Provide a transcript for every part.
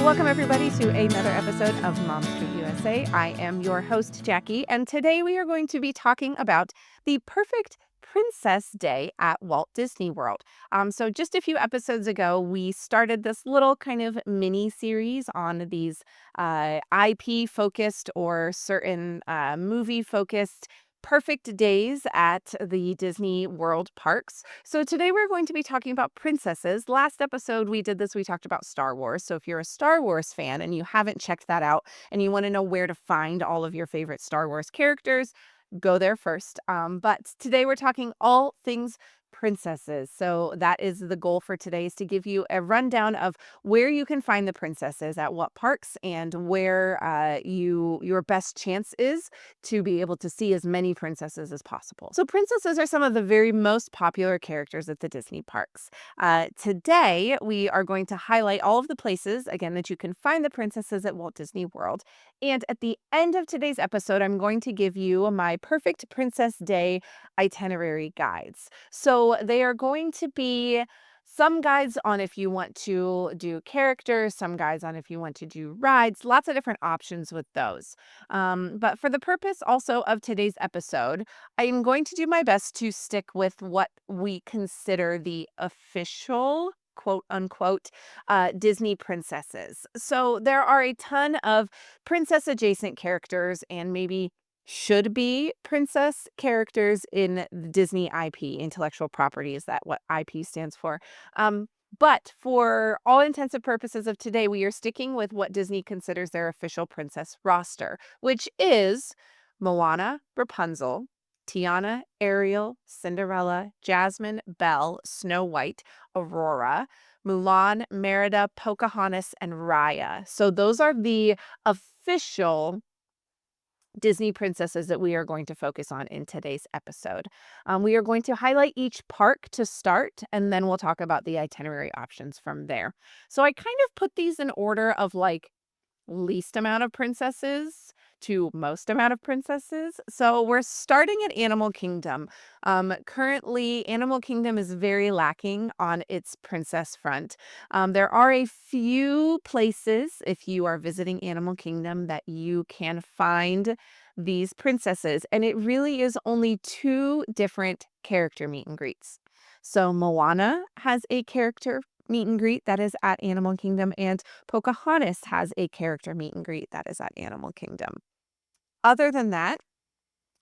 Welcome, everybody, to another episode of Mom Street USA. I am your host, Jackie, and today we are going to be talking about the perfect Princess Day at Walt Disney World. So just a few episodes ago, we started this little kind of mini series on these IP focused or certain movie focused perfect days at the Disney World parks. So today we're going to be talking about princesses. Last episode we did this, we talked about Star Wars. So if you're a Star Wars fan and you haven't checked that out and you want to know where to find all of your favorite Star Wars characters, go there first. But today we're talking all things princesses. So that is the goal for today, is to give you a rundown of where you can find the princesses at what parks and where your best chance is to be able to see as many princesses as possible. So princesses are some of the very most popular characters at the Disney parks. Today, we are going to highlight all of the places, again, that you can find the princesses at Walt Disney World. And at the end of today's episode, I'm going to give you my perfect Princess Day itinerary guides. So they are going to be some guides on if you want to do characters, some guides on if you want to do rides, lots of different options with those. But for the purpose also of today's episode, I am going to do my best to stick with what we consider the official quote unquote Disney princesses. So there are a ton of princess adjacent characters and maybe should be princess characters in the Disney IP, intellectual property. Is that what IP stands for? But for all intents and purposes of today, we are sticking with what Disney considers their official princess roster, which is Moana, Rapunzel, Tiana, Ariel, Cinderella, Jasmine, Belle, Snow White, Aurora, Mulan, Merida, Pocahontas, and Raya. So those are the official Disney princesses that we are going to focus on in today's episode. We are going to highlight each park to start, and then we'll talk about the itinerary options from there. So I kind of put these in order of like least amount of princesses to most amount of princesses. So we're starting at Animal Kingdom. Currently, Animal Kingdom is very lacking on its princess front. There are a few places, if you are visiting Animal Kingdom, that you can find these princesses, and it really is only two different character meet and greets. So Moana has a character meet and greet that is at Animal Kingdom, and Pocahontas has a character meet and greet that is at Animal Kingdom. Other than that,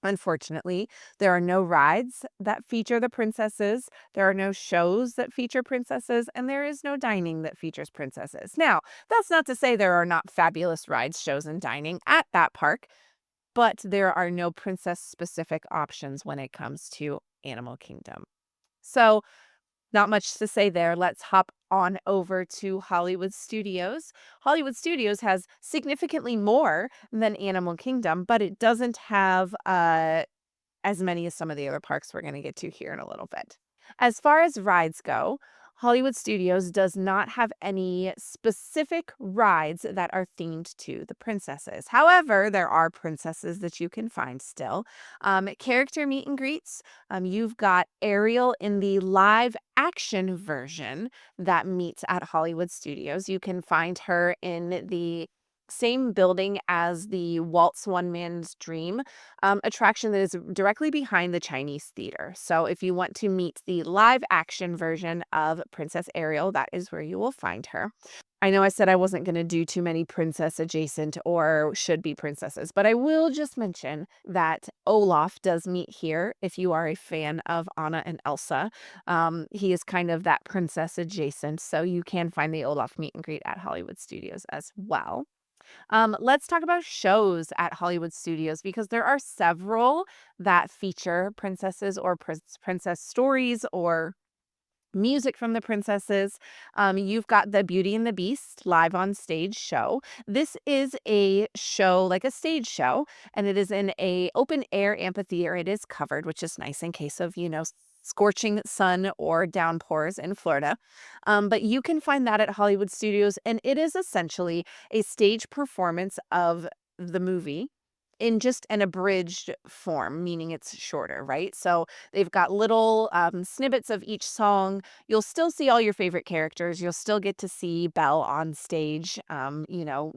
unfortunately, there are no rides that feature the princesses, there are no shows that feature princesses, and there is no dining that features princesses. Now, that's not to say there are not fabulous rides, shows, and dining at that park, but there are no princess-specific options when it comes to Animal Kingdom. So, not much to say there. Let's hop on over to Hollywood Studios. Hollywood Studios has significantly more than Animal Kingdom, but it doesn't have as many as some of the other parks we're going to get to here in a little bit. As far as rides go, Hollywood Studios does not have any specific rides that are themed to the princesses. However, there are princesses that you can find still. Character meet and greets. You've got Ariel in the live action version that meets at Hollywood Studios. You can find her in the same building as the Walt's One Man's Dream attraction that is directly behind the Chinese theater. So if you want to meet the live action version of Princess Ariel, that is where you will find her. I know I said I wasn't going to do too many princess adjacent or should be princesses, but I will just mention that Olaf does meet here if you are a fan of Anna and Elsa. He is kind of that princess adjacent, so you can find the Olaf meet and greet at Hollywood Studios as well. Let's talk about shows at Hollywood Studios because there are several that feature princesses or princess stories or music from the princesses. You've got the Beauty and the Beast live on stage show. This is a show, like a stage show, and it is in a open air amphitheater. It is covered, which is nice in case of, scorching sun or downpours in Florida. But you can find that at Hollywood Studios, and it is essentially a stage performance of the movie in just an abridged form, meaning it's shorter, right? So they've got little snippets of each song. You'll still see all your favorite characters. You'll still get to see Belle on stage,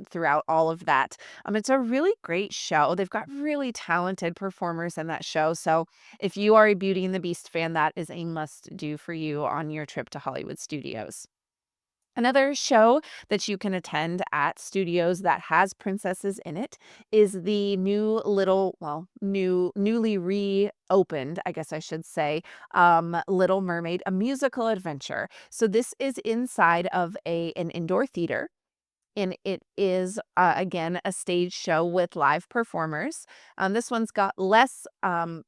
throughout all of that. It's a really great show. They've got really talented performers in that show. So if you are a Beauty and the Beast fan, that is a must do for you on your trip to Hollywood Studios. Another show that you can attend at studios that has princesses in it is the newly reopened, I guess I should say, Little Mermaid, a musical adventure. So this is inside of an indoor theater, and it is, again, a stage show with live performers. This one's got less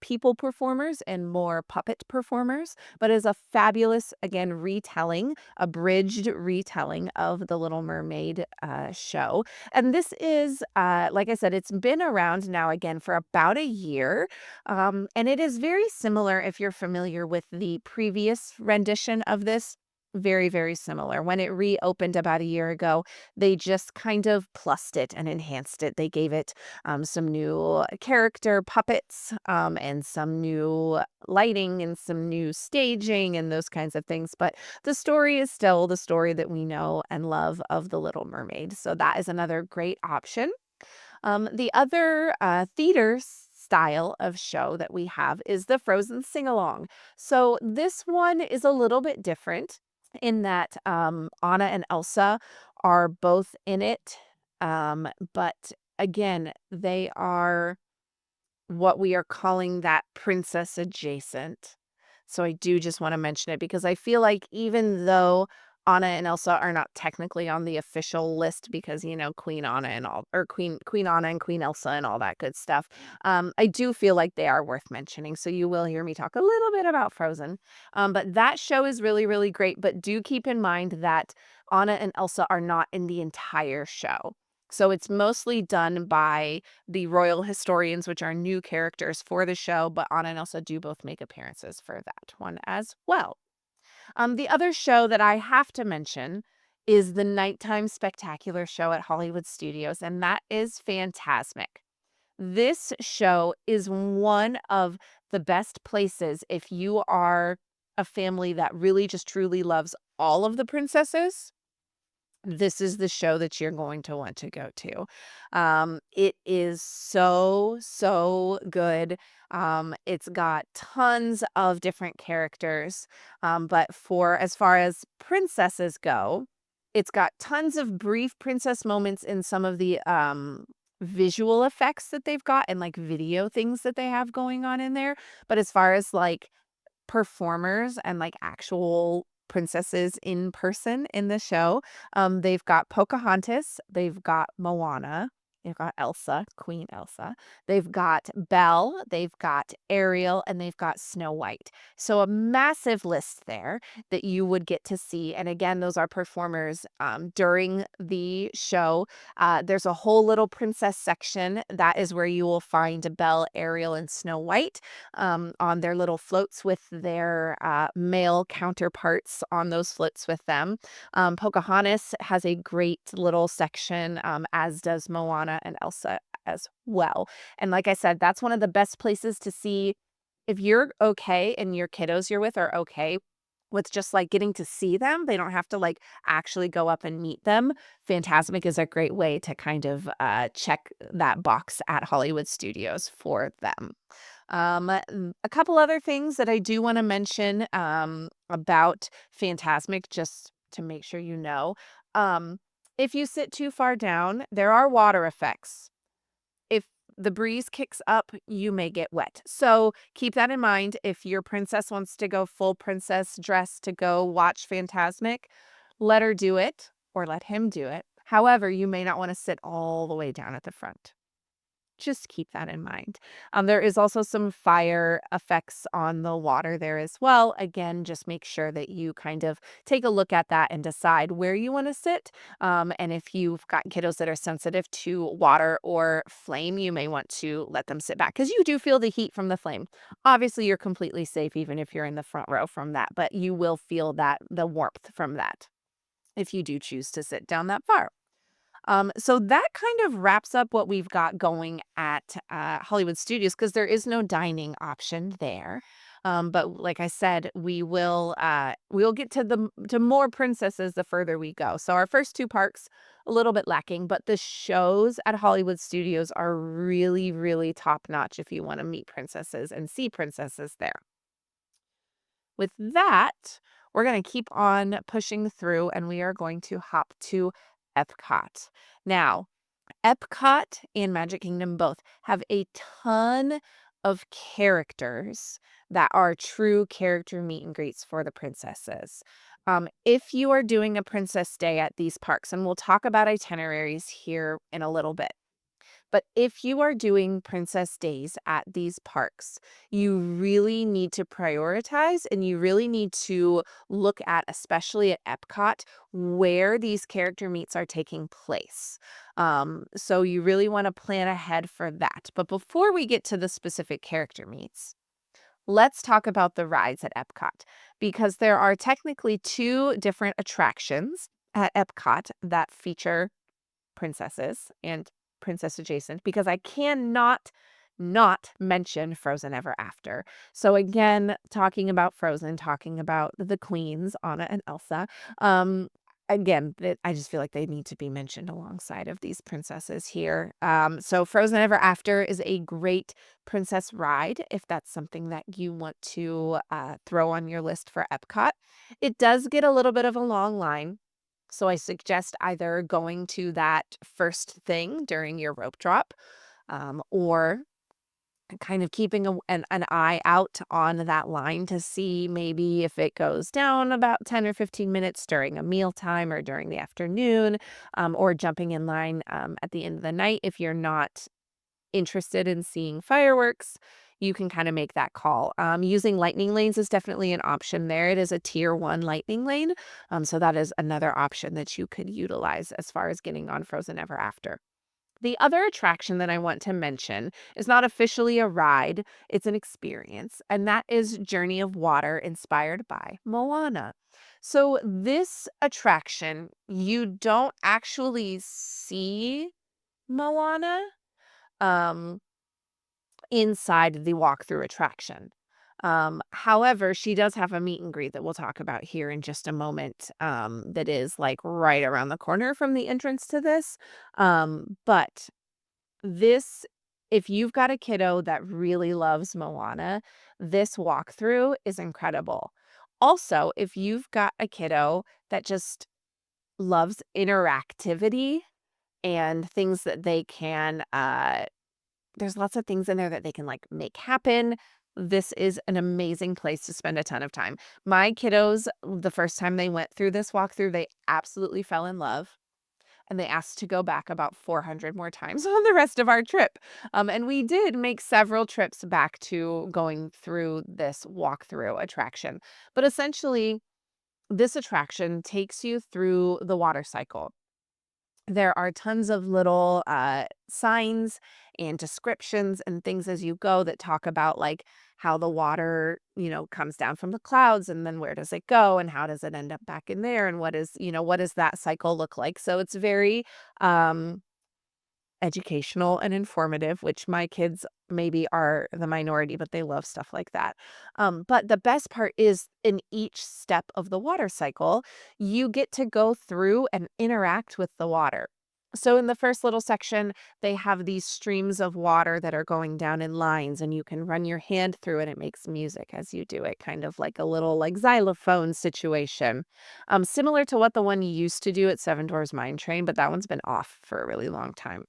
people performers and more puppet performers, but is a fabulous, again, abridged retelling of the Little Mermaid show. And this is, like I said, it's been around now again for about a year. And it is very similar if you're familiar with the previous rendition of this. Very, very similar. When it reopened about a year ago, they just kind of plussed it and enhanced it. They gave it some new character puppets, and some new lighting and some new staging and those kinds of things. But the story is still the story that we know and love of The Little Mermaid. So that is another great option. The other theater style of show that we have is the Frozen sing along. So this one is a little bit different in that Anna and Elsa are both in it. But again, they are what we are calling that princess adjacent. So I do just want to mention it because I feel like even though Anna and Elsa are not technically on the official list because, Queen Anna and all, or Queen Anna and Queen Elsa and all that good stuff, I do feel like they are worth mentioning. So you will hear me talk a little bit about Frozen. But that show is really, really great. But do keep in mind that Anna and Elsa are not in the entire show. So it's mostly done by the royal historians, which are new characters for the show, but Anna and Elsa do both make appearances for that one as well. The other show that I have to mention is the Nighttime Spectacular show at Hollywood Studios, and that is Fantasmic. This show is one of the best places if you are a family that really just truly loves all of the princesses. This is the show that you're going to want to go to. It is so, so good. It's got tons of different characters. But for as far as princesses go, it's got tons of brief princess moments in some of the visual effects that they've got and like video things that they have going on in there. But as far as like performers and like actual princesses in person in the show. They've got Pocahontas, they've got Moana, they've got Elsa, Queen Elsa, they've got Belle, they've got Ariel, and they've got Snow White. So a massive list there that you would get to see. And again, those are performers during the show. There's a whole little princess section. That is where you will find Belle, Ariel, and Snow White on their little floats with their male counterparts on those floats with them. Pocahontas has a great little section, as does Moana and Elsa as well. And like I said, that's one of the best places to see if you're okay and your kiddos you're with are okay with just like getting to see them. They don't have to like actually go up and meet them. Fantasmic is a great way to kind of check that box at Hollywood Studios for them. A couple other things that I do want to mention about Fantasmic, just to make sure you know. Um, if you sit too far down, there are water effects. If the breeze kicks up, you may get wet. So keep that in mind. If your princess wants to go full princess dress to go watch Fantasmic, let her do it or let him do it. However, you may not want to sit all the way down at the front. Just keep that in mind. There is also some fire effects on the water there as well. Again, just make sure that you kind of take a look at that and decide where you want to sit. And if you've got kiddos that are sensitive to water or flame, you may want to let them sit back because you do feel the heat from the flame. Obviously, you're completely safe even if you're in the front row from that, but you will feel the warmth from that if you do choose to sit down that far. So that kind of wraps up what we've got going at Hollywood Studios because there is no dining option there. But like I said, we'll get to to more princesses the further we go. So our first two parks a little bit lacking, but the shows at Hollywood Studios are really, really top notch if you want to meet princesses and see princesses there. With that, we're going to keep on pushing through and we are going to hop to Epcot. Now, Epcot and Magic Kingdom both have a ton of characters that are true character meet and greets for the princesses. If you are doing a princess day at these parks, and we'll talk about itineraries here in a little bit, but if you are doing princess days at these parks, you really need to prioritize and you really need to look at, especially at Epcot, where these character meets are taking place. So you really want to plan ahead for that. But before we get to the specific character meets, let's talk about the rides at Epcot because there are technically two different attractions at Epcot that feature princesses and princess adjacent because I cannot not mention Frozen Ever After. So again, talking about Frozen, talking about the queens, Anna and Elsa. Um I just feel like they need to be mentioned alongside of these princesses here. So Frozen Ever After is a great princess ride if that's something that you want to throw on your list for Epcot. It does get a little bit of a long line, so I suggest either going to that first thing during your rope drop, or kind of keeping an eye out on that line to see maybe if it goes down about 10 or 15 minutes during a mealtime or during the afternoon, or jumping in line at the end of the night if you're not interested in seeing fireworks. You can kind of make that call. Using lightning lanes is definitely an option there. It is a tier one lightning lane. So that is another option that you could utilize as far as getting on Frozen Ever After. The other attraction that I want to mention is not officially a ride, it's an experience, and that is Journey of Water inspired by Moana. So, this attraction, you don't actually see Moana. Um, Inside the walkthrough attraction. However, she does have a meet and greet that we'll talk about here in just a moment, that is like right around the corner from the entrance to this. But this, if you've got a kiddo that really loves Moana, this walkthrough is incredible. Also, if you've got a kiddo that just loves interactivity and things that they can there's lots of things in there that they can, like, make happen. This is an amazing place to spend a ton of time. My kiddos, the first time they went through this walkthrough, they absolutely fell in love, and they asked to go back about 400 more times on the rest of our trip. And we did make several trips back to going through this walkthrough attraction. But essentially, this attraction takes you through the water cycle. There are tons of little signs and descriptions and things as you go that talk about like how the water, comes down from the clouds and then where does it go and how does it end up back in there and what does that cycle look like? So it's very um educational and informative, which my kids maybe are the minority, but they love stuff like that. But the best part is in each step of the water cycle, you get to go through and interact with the water. So in the first little section, they have these streams of water that are going down in lines, and you can run your hand through it. It makes music as you do it, kind of like a little like xylophone situation. Similar to what the one you used to do at Seven Dwarfs Mine Train, but that one's been off for a really long time.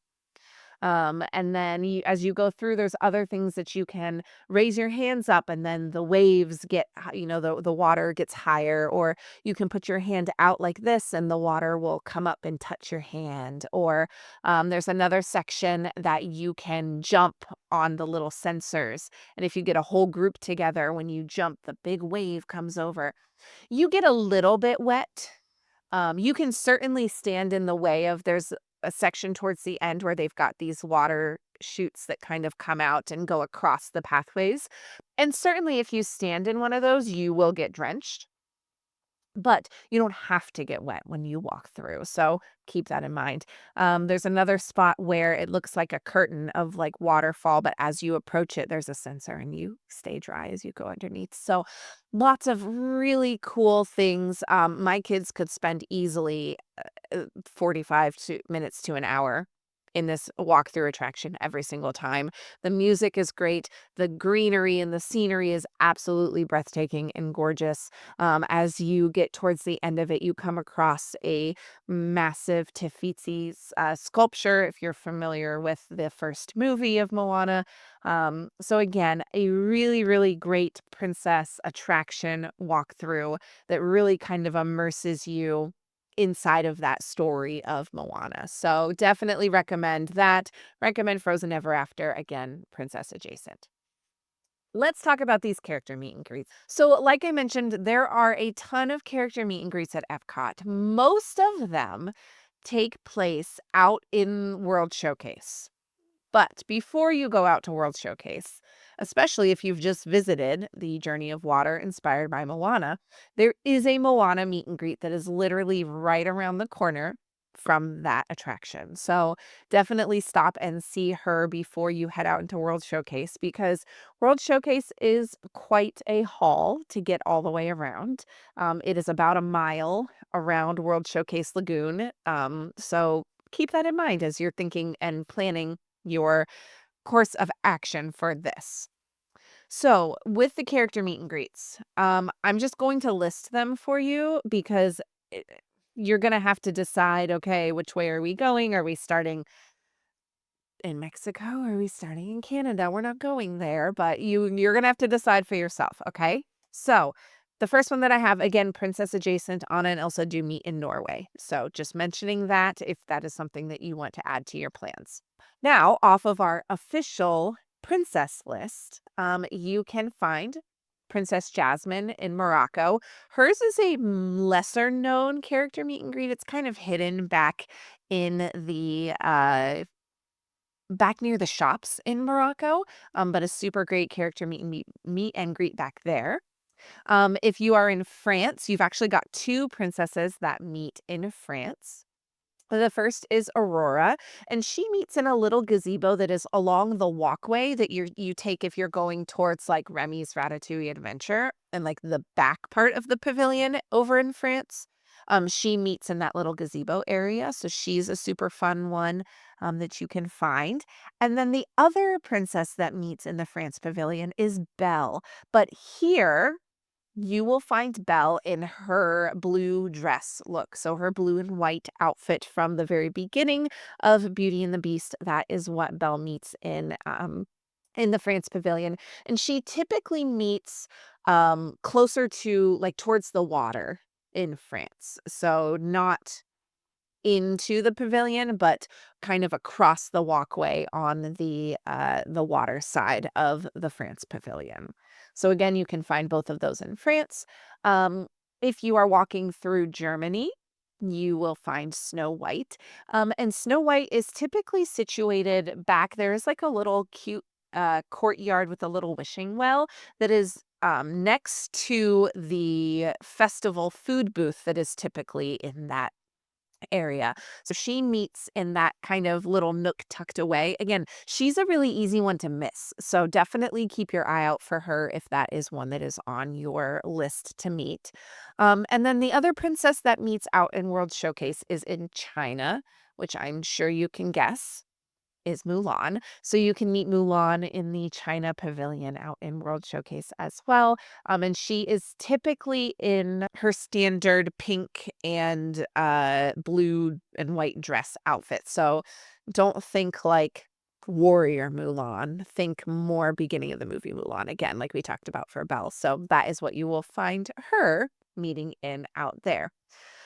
And then as you go through, there's other things that you can raise your hands up, and then the waves get, the water gets higher, or you can put your hand out like this, and the water will come up and touch your hand. Or there's another section that you can jump on the little sensors, and if you get a whole group together, when you jump, the big wave comes over. You get a little bit wet. You can certainly stand in the way of there's a section towards the end where they've got these water chutes that kind of come out and go across the pathways. And certainly if you stand in one of those, you will get drenched. but you don't have to get wet when you walk through. So keep that in mind. There's another spot where it looks like a curtain of like waterfall, but as you approach it, there's a sensor and you stay dry as you go underneath. So lots of really cool things. My kids could spend easily 45 minutes to an hour in this walkthrough attraction every single time. The music is great. The greenery and the scenery is absolutely breathtaking and gorgeous. As you get towards the end of it, you come across a massive Tefiti's sculpture, if you're familiar with the first movie of Moana. So again, a really, really great princess attraction walkthrough that really kind of immerses you inside of that story of Moana. So definitely recommend that. Recommend Frozen Ever After. Again, princess adjacent. Let's talk about these character meet and greets. So, like I mentioned, there are a ton of character meet and greets at EPCOT. Most of them take place out in World Showcase. But before you go out to World Showcase, especially if you've just visited the Journey of Water inspired by Moana, there is a Moana meet and greet that is literally right around the corner from that attraction. So definitely stop and see her before you head out into World Showcase, because World Showcase is quite a haul to get all the way around. It is about a mile around World Showcase Lagoon. So keep that in mind as you're thinking and planning your course of action for this. So, with the character meet and greets, I'm just going to list them for you because you're going to have to decide, okay, which way are we going? Are we starting in Mexico? Are we starting in Canada? We're not going there, but you're going to have to decide for yourself, okay? So, the first one that I have, again, princess adjacent, Anna and Elsa do meet in Norway. So, just mentioning that if that is something that you want to add to your plans. Now, off of our official princess list, you can find Princess Jasmine in Morocco. Hers is a lesser known character meet and greet. It's kind of hidden in the back near the shops in Morocco, but a super great character meet and greet back there. If you are in France, you've actually got two princesses that meet in France. The first is Aurora, and she meets in a little gazebo that is along the walkway that you take if you're going towards like Remy's Ratatouille Adventure and like the back part of the pavilion over in France. She meets in that little gazebo area, so she's a super fun one that you can find. And then the other princess that meets in the France pavilion is Belle, but here you will find Belle in her blue dress look. So her blue and white outfit from the very beginning of Beauty and the Beast, that is what Belle meets in the France pavilion. And she typically meets closer to like towards the water in France. So not into the pavilion, but kind of across the walkway on the water side of the France pavilion. So again, you can find both of those in France. If you are walking through Germany, you will find Snow White. And Snow White is typically situated back. There is like a little cute courtyard with a little wishing well that is next to the festival food booth that is typically in that area. So she meets in that kind of little nook tucked away. Again, she's a really easy one to miss. So definitely keep your eye out for her if that is one that is on your list to meet. And then the other princess that meets out in World Showcase is in China, which I'm sure you can guess is Mulan. So you can meet Mulan in the China Pavilion out in World Showcase as well. And she is typically in her standard pink and blue and white dress outfit. So don't think like warrior Mulan. Think more beginning of the movie Mulan again, like we talked about for Belle. So that is what you will find her meeting in out there.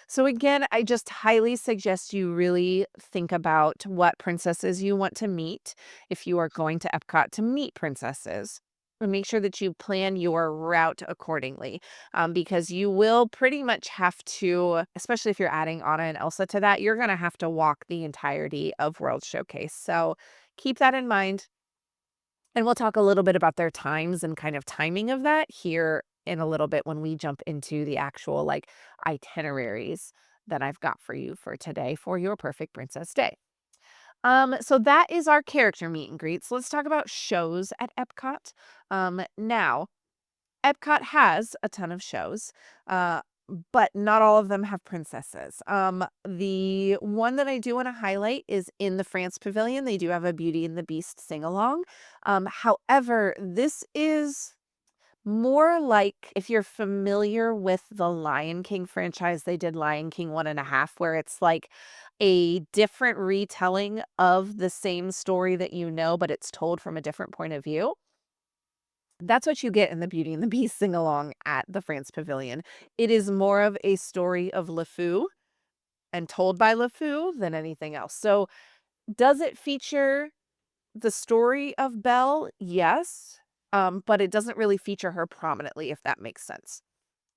So again, I just highly suggest you really think about what princesses you want to meet if you are going to Epcot to meet princesses. And make sure that you plan your route accordingly, because you will pretty much have to, especially if you're adding Anna and Elsa to that, you're going to have to walk the entirety of World Showcase. So keep that in mind. And we'll talk a little bit about their times and kind of timing of that here in a little bit when we jump into the actual like itineraries that I've got for you for today for your perfect princess day. So that is our character meet and greets. Let's talk about shows at Epcot. Now, Epcot has a ton of shows, uh, but not all of them have princesses. The one that I do want to highlight is in the France Pavilion. They do have a Beauty and the Beast sing along. However, this is more like if you're familiar with the Lion King franchise, they did Lion King 1.5, where it's like a different retelling of the same story that you know, but it's told from a different point of view. That's what you get in the Beauty and the Beast sing along at the France Pavilion. It is more of a story of LeFou and told by LeFou than anything else. So, does it feature the story of Belle? Yes. But it doesn't really feature her prominently, if that makes sense.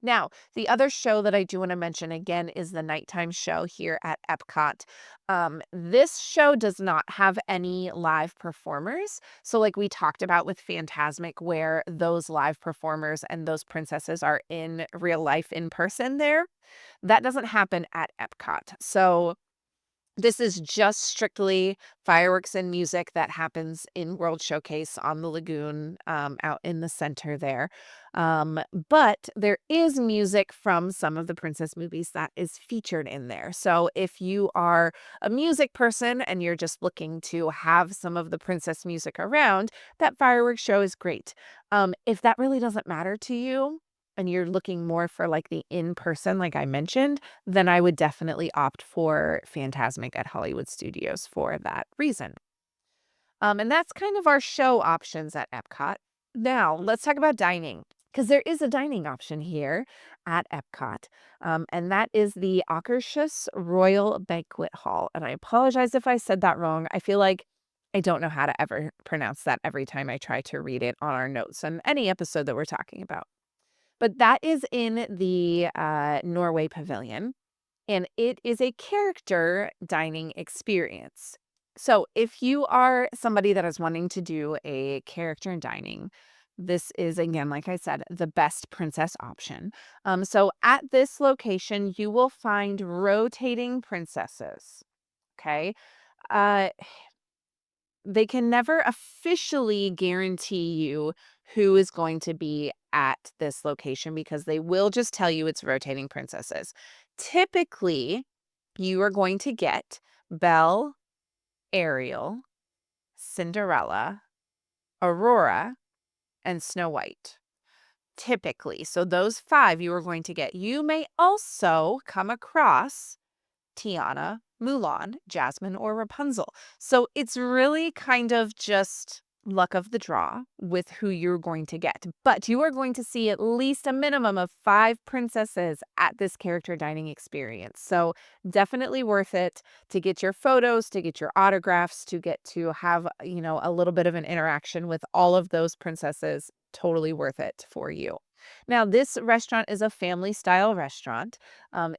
Now, the other show that I do want to mention again is the nighttime show here at Epcot. This show does not have any live performers. So, like we talked about with Phantasmic, where those live performers and those princesses are in real life in person there, that doesn't happen at Epcot. So, this is just strictly fireworks and music that happens in World Showcase on the lagoon, out in the center there. But there is music from some of the princess movies that is featured in there. So if you are a music person and you're just looking to have some of the princess music around, that fireworks show is great. If that really doesn't matter to you, and you're looking more for like the in person, like I mentioned, then I would definitely opt for Phantasmic at Hollywood Studios for that reason. And that's kind of our show options at Epcot. Now, let's talk about dining because there is a dining option here at Epcot, and that is the Akershus Royal Banquet Hall. And I apologize if I said that wrong. I feel like I don't know how to ever pronounce that every time I try to read it on our notes on any episode that we're talking about. But that is in the, Norway Pavilion, and it is a character dining experience. So, if you are somebody that is wanting to do a character dining, this is, again, like I said, the best princess option. So at this location, you will find rotating princesses, okay? Uh they can never officially guarantee you who is going to be at this location because they will just tell you it's rotating princesses. Typically, you are going to get Belle, Ariel, Cinderella, Aurora, and Snow White. Typically. So those five you are going to get. You may also come across Tiana, Mulan, Jasmine, or Rapunzel. So it's really kind of just luck of the draw with who you're going to get. But you are going to see at least a minimum of five princesses at this character dining experience. So definitely worth it to get your photos, to get your autographs, to get to have, a little bit of an interaction with all of those princesses. Totally worth it for you. Now, this restaurant is a family style restaurant.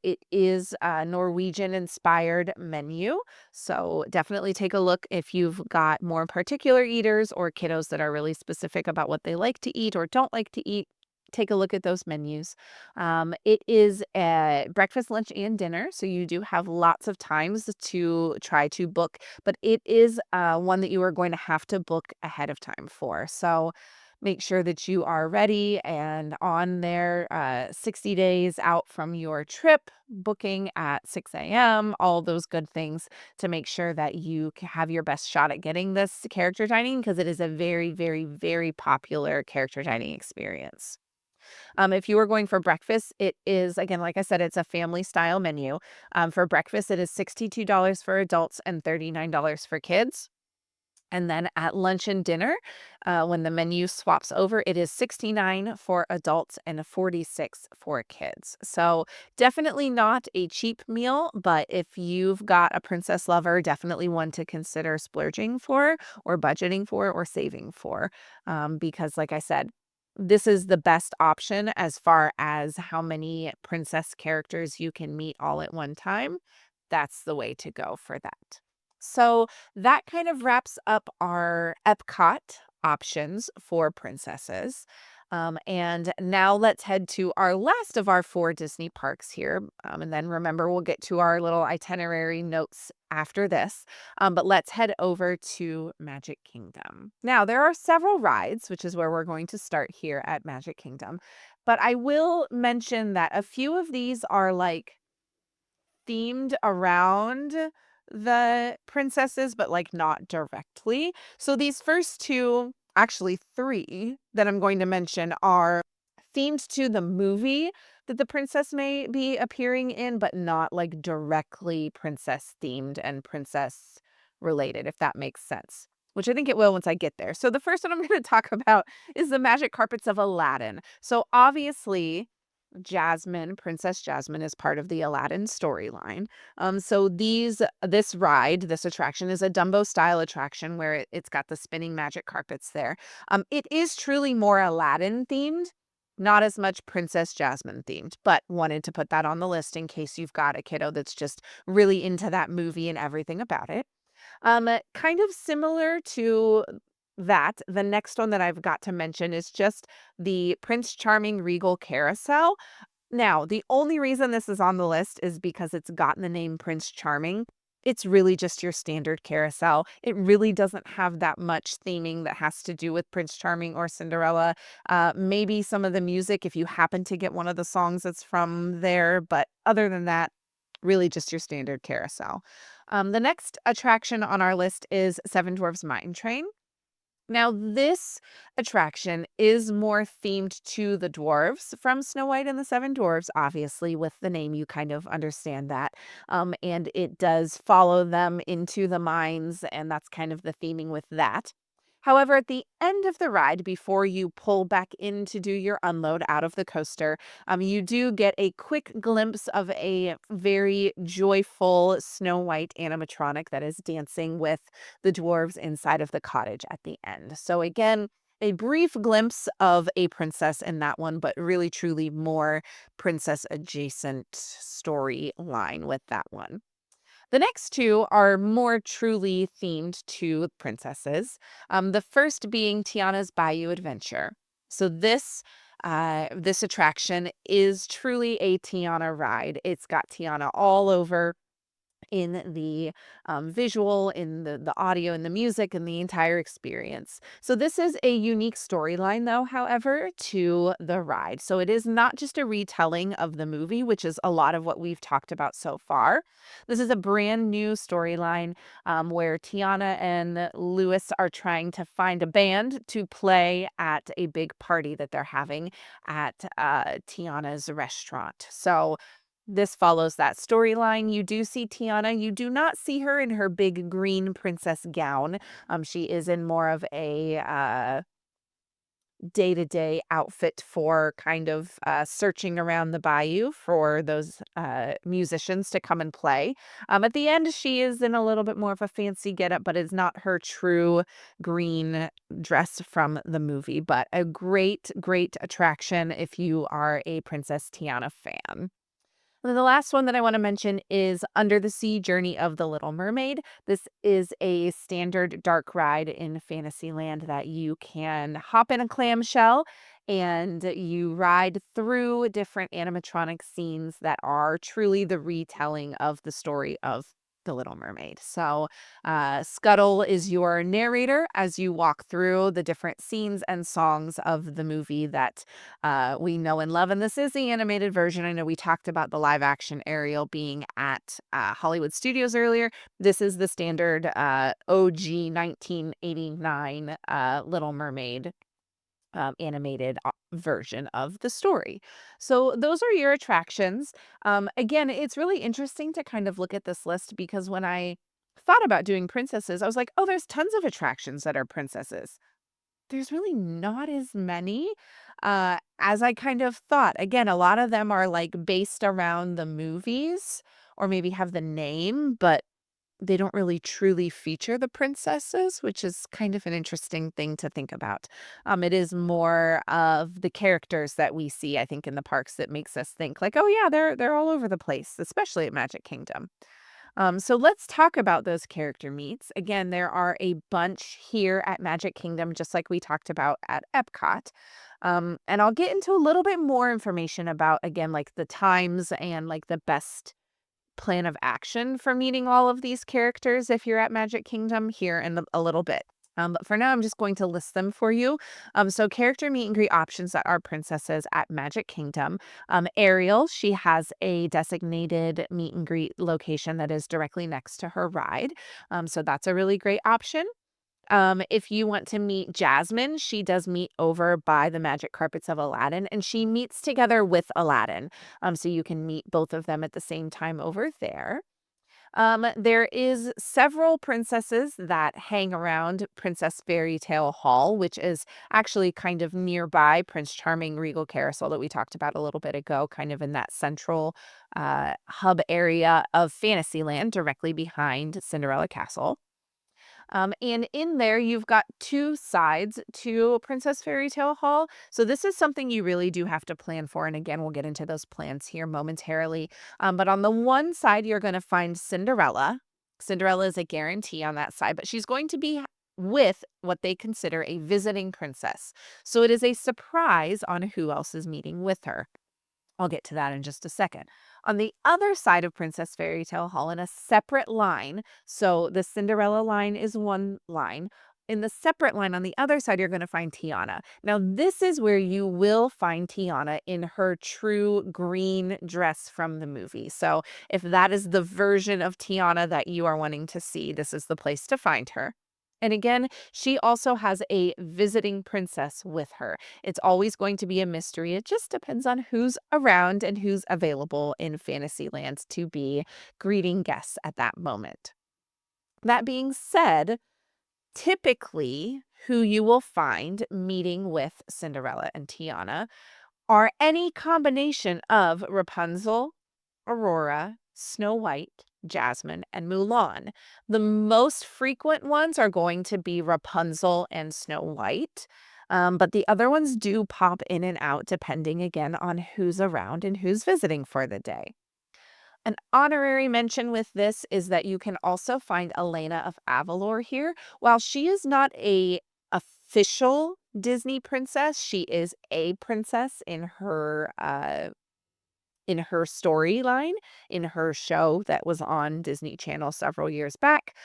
It is a Norwegian inspired menu. So definitely take a look if you've got more particular eaters or kiddos that are really specific about what they like to eat or don't like to eat. Take a look at those menus. It is a breakfast, lunch, and dinner. So you do have lots of times to try to book, but it is one that you are going to have to book ahead of time for. So make sure that you are ready and on there 60 days out from your trip, booking at 6 a.m., all those good things to make sure that you have your best shot at getting this character dining because it is a very, very, very popular character dining experience. If you are going for breakfast, it is, again, like I said, it's a family style menu. For breakfast, it is $62 for adults and $39 for kids. And then at lunch and dinner, when the menu swaps over, it is 69 for adults and 46 for kids. So definitely not a cheap meal, but if you've got a princess lover, definitely one to consider splurging for or budgeting for or saving for. Because like I said, this is the best option as far as how many princess characters you can meet all at one time. That's the way to go for that. So that kind of wraps up our Epcot options for princesses. And now let's head to our last of our 4 Disney parks here. And then remember, we'll get to our little itinerary notes after this. But let's head over to Magic Kingdom. Now, there are several rides, which is where we're going to start here at Magic Kingdom. But I will mention that a few of these are like themed around the princesses, but, like, not directly. So these first 2, actually 3 that I'm going to mention are themed to the movie that the princess may be appearing in, but not, like, directly princess themed and princess related, if that makes sense, which I think it will once I get there. So the first one I'm gonna talk about is the magic carpets of Aladdin. So obviously Jasmine, Princess Jasmine is part of the Aladdin storyline. So this ride, this attraction is a Dumbo style attraction where it's got the spinning magic carpets there. It is truly more Aladdin themed, not as much Princess Jasmine themed, but wanted to put that on the list in case you've got a kiddo that's just really into that movie and everything about it. Kind of similar to that, the next one that I've got to mention is just the Prince Charming Regal Carousel. Now, the only reason this is on the list is because it's gotten the name Prince Charming. It's really just your standard carousel. It really doesn't have that much theming that has to do with Prince Charming or Cinderella. Maybe some of the music if you happen to get one of the songs that's from there, but other than that, really just your standard carousel. The next attraction on our list is Seven Dwarfs Mine Train. Now, this attraction is more themed to the dwarves from Snow White and the Seven Dwarfs. Obviously, with the name, you kind of understand that. And it does follow them into the mines, and that's kind of the theming with that. However, at the end of the ride, before you pull back in to do your unload out of the coaster, you do get a quick glimpse of a very joyful Snow White animatronic that is dancing with the dwarves inside of the cottage at the end. So again, a brief glimpse of a princess in that one, but really truly more princess adjacent storyline with that one. The next 2 are more truly themed to princesses. The first being Tiana's Bayou Adventure. So this attraction is truly a Tiana ride. It's got Tiana all over in the visual, in the audio, and the music, and the entire experience. So this is a unique storyline, though, however, to the ride. So it is not just a retelling of the movie, which is a lot of what we've talked about so far. This is a brand new storyline where Tiana and Lewis are trying to find a band to play at a big party that they're having at Tiana's restaurant. So this follows that storyline. You do see Tiana. You do not see her in her big green princess gown. She is in more of a day-to-day outfit for kind of searching around the bayou for those musicians to come and play. At the end, she is in a little bit more of a fancy getup, but it's not her true green dress from the movie. But a great, great attraction if you are a Princess Tiana fan. And then the last one that I want to mention is Under the Sea Journey of the Little Mermaid. This is a standard dark ride in Fantasyland that you can hop in a clamshell and you ride through different animatronic scenes that are truly the retelling of the story of the Little Mermaid. So, Scuttle is your narrator as you walk through the different scenes and songs of the movie that we know and love. And this is the animated version. I know we talked about the live action Ariel being at Hollywood Studios earlier. This is the standard OG 1989 Little Mermaid animated version of the story. So those are your attractions. Again, it's really interesting to kind of look at this list because when I thought about doing princesses, I was like, oh, there's tons of attractions that are princesses. There's really not as many, as I kind of thought. Again, a lot of them are, like, based around the movies or maybe have the name, but they don't really truly feature the princesses, which is kind of an interesting thing to think about. It is more of the characters that we see, I think, in the parks that makes us think like, "Oh, yeah, they're all over the place," especially at Magic Kingdom. So let's talk about those character meets. Again, there are a bunch here at Magic Kingdom, just like we talked about at EPCOT. And I'll get into a little bit more information about, again, like the times and like the best plan of action for meeting all of these characters if you're at Magic Kingdom here in a little bit. But for now, I'm just going to list them for you. So character meet and greet options that are princesses at Magic Kingdom. Ariel, she has a designated meet and greet location that is directly next to her ride. So that's a really great option. If you want to meet Jasmine, she does meet over by the Magic Carpets of Aladdin, and she meets together with Aladdin. So you can meet both of them at the same time over there. There is several princesses that hang around Princess Fairy Tale Hall, which is actually kind of nearby Prince Charming Regal Carousel that we talked about a little bit ago, kind of in that central hub area of Fantasyland, directly behind Cinderella Castle. And in there, you've got two sides to Princess Fairy Tale Hall. So this is something you really do have to plan for. And again, we'll get into those plans here momentarily. But on the one side, you're going to find Cinderella. Cinderella is a guarantee on that side, but she's going to be with what they consider a visiting princess. So it is a surprise on who else is meeting with her. I'll get to that in just a second. On the other side of Princess Fairy Tale Hall, in a separate line, so the Cinderella line is one line. In the separate line on the other side, you're going to find Tiana. Now, this is where you will find Tiana in her true green dress from the movie. So, if that is the version of Tiana that you are wanting to see, this is the place to find her. And again, she also has a visiting princess with her. It's always going to be a mystery. It just depends on who's around and who's available in Fantasyland to be greeting guests at that moment. That being said, typically who you will find meeting with Cinderella and Tiana are any combination of Rapunzel, Aurora, Snow White, Jasmine, and Mulan. The most frequent ones are going to be Rapunzel and Snow White. But the other ones do pop in and out depending again on who's around and who's visiting for the day. An honorary mention with this is that you can also find Elena of Avalor here. While she is not a official Disney princess, she is a princess in her storyline, in her show that was on Disney Channel several years back.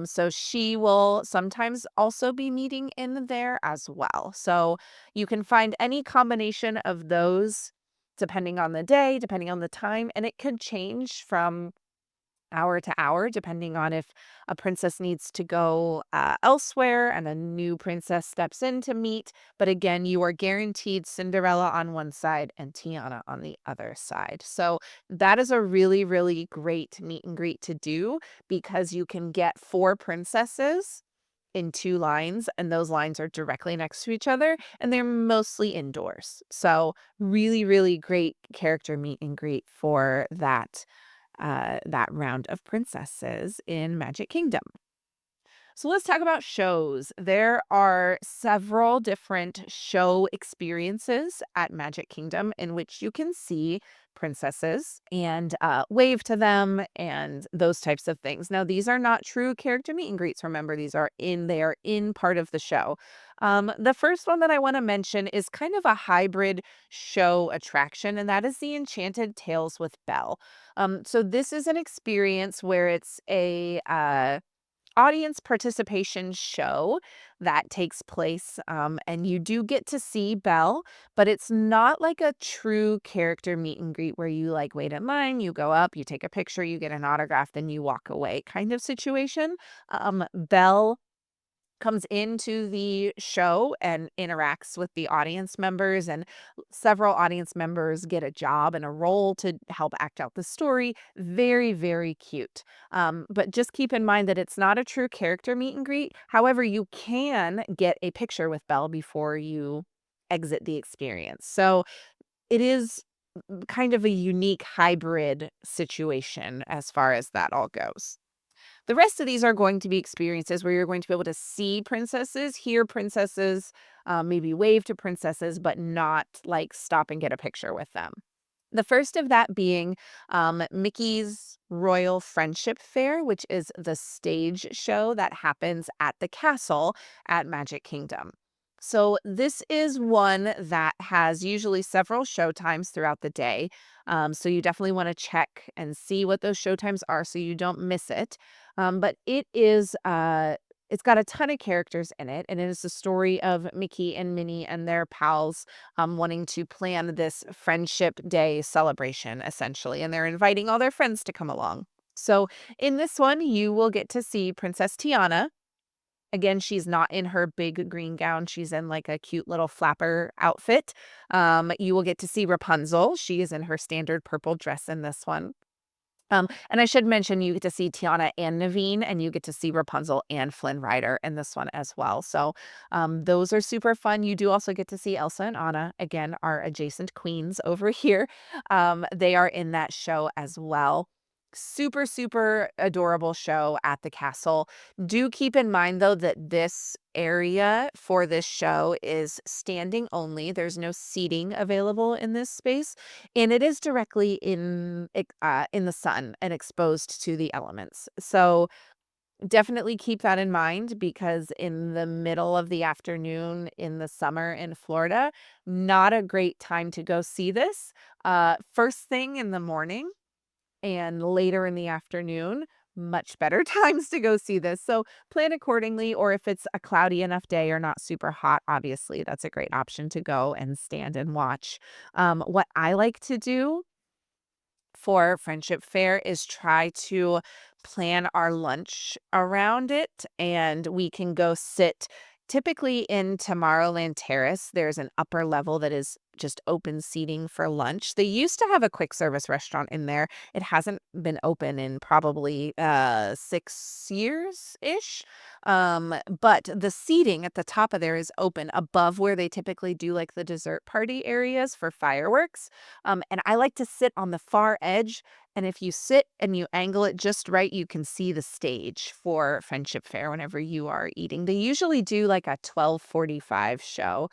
So she will sometimes also be meeting in there as well. So you can find any combination of those depending on the day, depending on the time, and it could change from hour to hour, depending on if a princess needs to go elsewhere and a new princess steps in to meet. But again, you are guaranteed Cinderella on one side and Tiana on the other side. So that is a really, really great meet and greet to do because you can get four princesses in two lines, and those lines are directly next to each other, and they're mostly indoors. So really, really great character meet and greet for that round of princesses in Magic Kingdom. So let's talk about shows. There are several different show experiences at Magic Kingdom in which you can see princesses and wave to them and those types of things. Now, these are not true character meet and greets. Remember, they are in part of the show. The first one that I want to mention is kind of a hybrid show attraction, and that is the Enchanted Tales with Belle. So this is an experience where it's a audience participation show that takes place, and you do get to see Belle, but it's not like a true character meet and greet where you like wait in line, you go up, you take a picture, you get an autograph, then you walk away kind of situation. Belle comes into the show and interacts with the audience members, and several audience members get a job and a role to help act out the story. Very, very cute. But just keep in mind that it's not a true character meet and greet. However, you can get a picture with Belle before you exit the experience. So it is kind of a unique hybrid situation as far as that all goes. The rest of these are going to be experiences where you're going to be able to see princesses, hear princesses, maybe wave to princesses, but not like stop and get a picture with them. The first of that being Mickey's Royal Friendship Fair, which is the stage show that happens at the castle at Magic Kingdom. So this is one that has usually several show times throughout the day. So you definitely want to check and see what those show times are so you don't miss it. But it's got a ton of characters in it, and it is the story of Mickey and Minnie and their pals wanting to plan this Friendship Day celebration, essentially, and they're inviting all their friends to come along. So in this one, you will get to see Princess Tiana. Again, she's not in her big green gown. She's in like a cute little flapper outfit. You will get to see Rapunzel. She is in her standard purple dress in this one. And I should mention you get to see Tiana and Naveen, and you get to see Rapunzel and Flynn Rider in this one as well. So those are super fun. You do also get to see Elsa and Anna, again, our adjacent queens over here. They are in that show as well. Super, super adorable show at the castle. Do keep in mind, though, that this area for this show is standing only. There's no seating available in this space, and it is directly in the sun and exposed to the elements. So definitely keep that in mind because in the middle of the afternoon in the summer in Florida, not a great time to go see this. First thing in the morning and later in the afternoon, much better times to go see this. So plan accordingly, or if it's a cloudy enough day or not super hot, obviously that's a great option to go and stand and watch. What I like to do for Friendship Fair is try to plan our lunch around it, and we can go sit typically in Tomorrowland Terrace. There's an upper level that is just open seating for lunch. They used to have a quick service restaurant in there. It hasn't been open in probably 6 years ish. But the seating at the top of there is open above where they typically do like the dessert party areas for fireworks. And I like to sit on the far edge. And if you sit and you angle it just right, you can see the stage for Friendship Fair whenever you are eating. They usually do like a 12:45 show.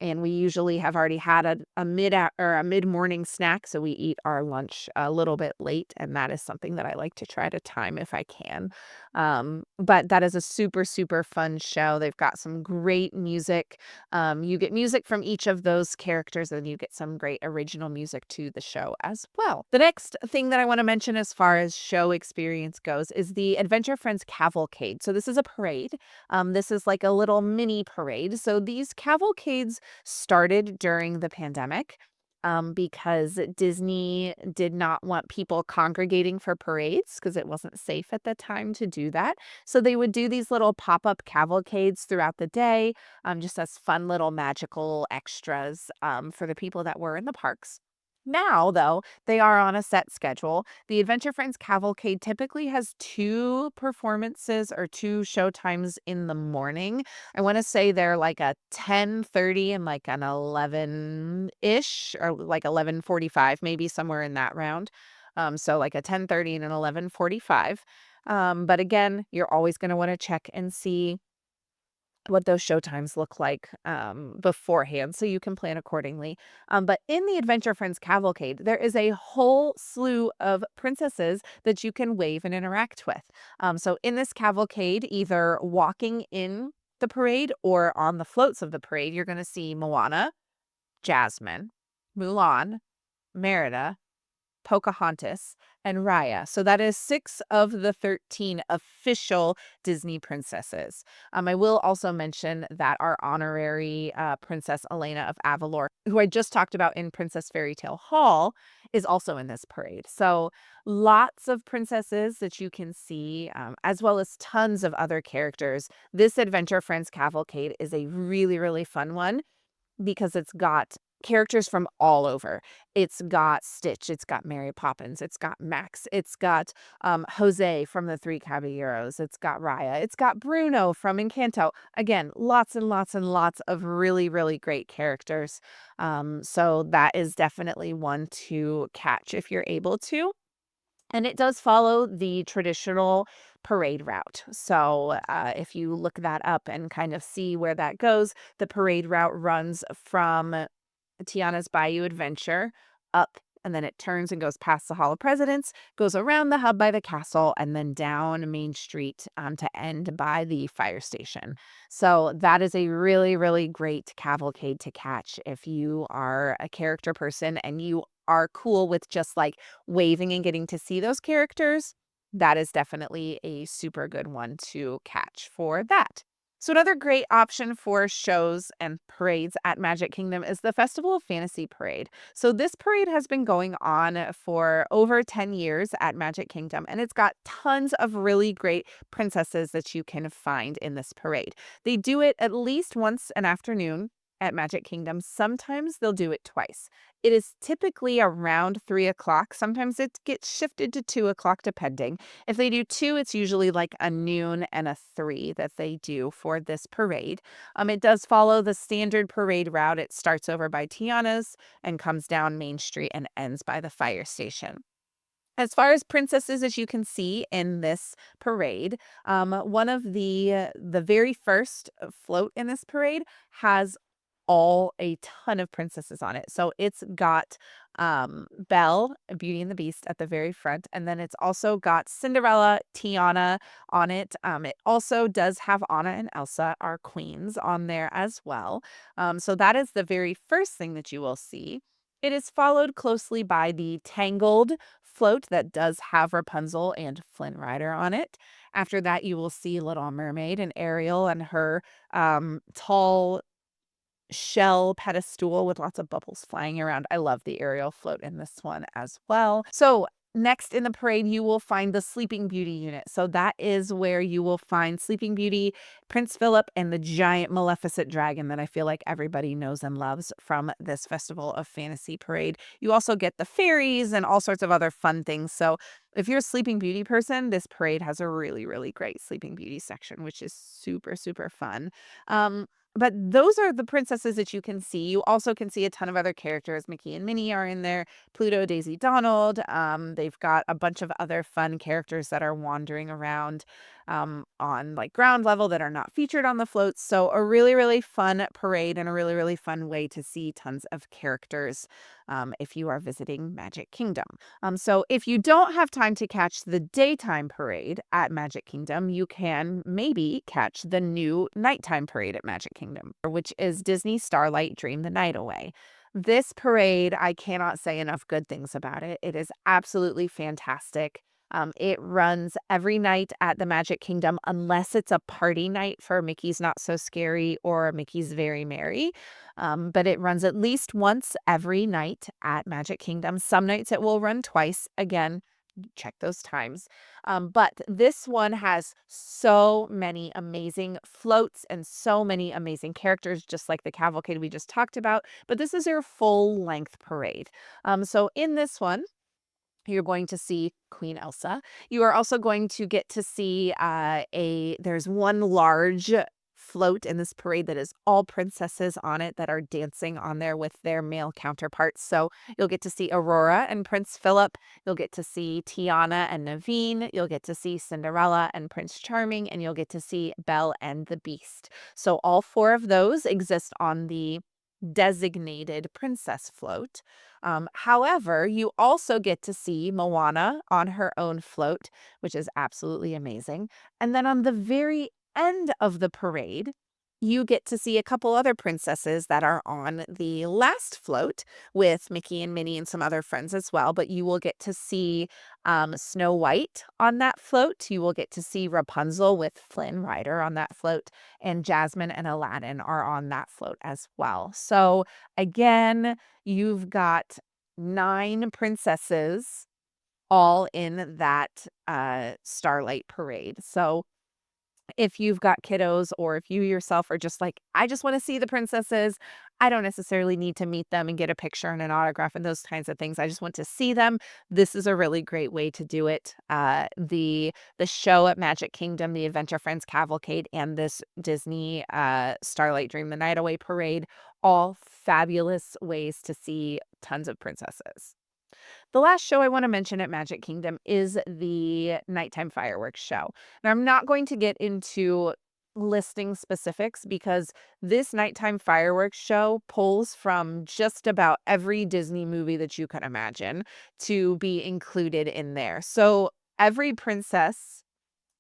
And we usually have already had a mid morning snack, so we eat our lunch a little bit late, and that is something that I like to try to time if I can. But that is a super, super fun show. They've got some great music. You get music from each of those characters, and you get some great original music to the show as well. The next thing that I want to mention as far as show experience goes is the Adventure Friends Cavalcade. So this is a parade. This is like a little mini parade. So these cavalcades started during the pandemic. Because Disney did not want people congregating for parades because it wasn't safe at the time to do that. So they would do these little pop-up cavalcades throughout the day, just as fun little magical extras for the people that were in the parks. Now, though, they are on a set schedule. The Adventure Friends Cavalcade typically has two performances or two show times in the morning. I want to say they're like a 10:30 and like an 11-ish or like 11:45, maybe somewhere in that round. So like a 10:30 and an 11:45. But again, you're always going to want to check and see what those showtimes look like beforehand so you can plan accordingly. But in the Adventure Friends Cavalcade, there is a whole slew of princesses that you can wave and interact with. So in this cavalcade, either walking in the parade or on the floats of the parade, you're going to see Moana, Jasmine, Mulan, Merida, Pocahontas, and Raya. So that is 6 of the 13 official Disney princesses. I will also mention that our honorary Princess Elena of Avalor, who I just talked about in Princess Fairy Tale Hall, is also in this parade. So lots of princesses that you can see, as well as tons of other characters. This Adventure Friends Cavalcade is a really, really fun one because it's got characters from all over. It's got Stitch, it's got Mary Poppins, it's got Max, it's got Jose from the Three Caballeros, it's got Raya, it's got Bruno from Encanto. Again, lots and lots and lots of really, really great characters. So that is definitely one to catch if you're able to. And it does follow the traditional parade route. So if you look that up and kind of see where that goes, the parade route runs from Tiana's Bayou Adventure up and then it turns and goes past the Hall of Presidents, goes around the hub by the castle, and then down Main Street to end by the fire station. So that is a really, really great cavalcade to catch if you are a character person and you are cool with just like waving and getting to see those characters. That is definitely a super good one to catch for that. So another great option for shows and parades at Magic Kingdom is the Festival of Fantasy Parade. So this parade has been going on for over 10 years at Magic Kingdom, and it's got tons of really great princesses that you can find in this parade. They do it at least once an afternoon at Magic Kingdom. Sometimes they'll do it twice. It is typically around 3 o'clock. Sometimes it gets shifted to 2 o'clock, depending. If they do two, it's usually like a noon and a 3 that they do for this parade. It does follow the standard parade route. It starts over by Tiana's and comes down Main Street and ends by the fire station. As far as princesses, as you can see in this parade, one of the very first float in this parade has a ton of princesses on it. So it's got Belle, Beauty and the Beast at the very front, and then it's also got Cinderella, Tiana on it. It also does have Anna and Elsa, our queens, on there as well. So that is the very first thing that you will see. It is followed closely by the Tangled float that does have Rapunzel and Flynn Rider on it. After that, you will see Little Mermaid and Ariel and her tall shell pedestal with lots of bubbles flying around. I love the Ariel float in this one as well. So next in the parade, you will find the Sleeping Beauty unit. So that is where you will find Sleeping Beauty, Prince Philip, and the giant Maleficent dragon that I feel like everybody knows and loves from this Festival of Fantasy parade. You also get the fairies and all sorts of other fun things. So if you're a Sleeping Beauty person, this parade has a really, really great Sleeping Beauty section, which is super, super fun. But those are the princesses that you can see. You also can see a ton of other characters. Mickey and Minnie are in there. Pluto, Daisy, Donald. They've got a bunch of other fun characters that are wandering around on like ground level that are not featured on the floats. So a really, really fun parade and a really, really fun way to see tons of characters if you are visiting Magic Kingdom. So if you don't have time to catch the daytime parade at Magic Kingdom, you can maybe catch the new nighttime parade at Magic Kingdom, which is Disney Starlight Dream the Night Away. This parade, I cannot say enough good things about it. It is absolutely fantastic. It runs every night at the Magic Kingdom unless it's a party night for Mickey's Not So Scary or Mickey's Very Merry. But it runs at least once every night at Magic Kingdom. Some nights it will run twice. Again, check those times. But this one has so many amazing floats and so many amazing characters, just like the cavalcade we just talked about. But this is your full length parade. So in this one, you're going to see Queen Elsa. You are also going to get to see there's one large float in this parade that is all princesses on it that are dancing on there with their male counterparts. So you'll get to see Aurora and Prince Philip. You'll get to see Tiana and Naveen. You'll get to see Cinderella and Prince Charming, and you'll get to see Belle and the Beast. So all four of those exist on the designated princess float. However, you also get to see Moana on her own float, which is absolutely amazing. And then on the very end of the parade, you get to see a couple other princesses that are on the last float with Mickey and Minnie and some other friends as well. But you will get to see Snow White on that float. You will get to see Rapunzel with Flynn Rider on that float. And Jasmine and Aladdin are on that float as well. So again, you've got 9 princesses all in that Starlight Parade. So if you've got kiddos or if you yourself are just like, I just want to see the princesses. I don't necessarily need to meet them and get a picture and an autograph and those kinds of things. I just want to see them. This is a really great way to do it. The show at Magic Kingdom, the Adventure Friends Cavalcade, and this Disney Starlight Dream the Night Away parade, all fabulous ways to see tons of princesses. The last show I want to mention at Magic Kingdom is the nighttime fireworks show. Now, I'm not going to get into listing specifics because this nighttime fireworks show pulls from just about every Disney movie that you can imagine to be included in there. So every princess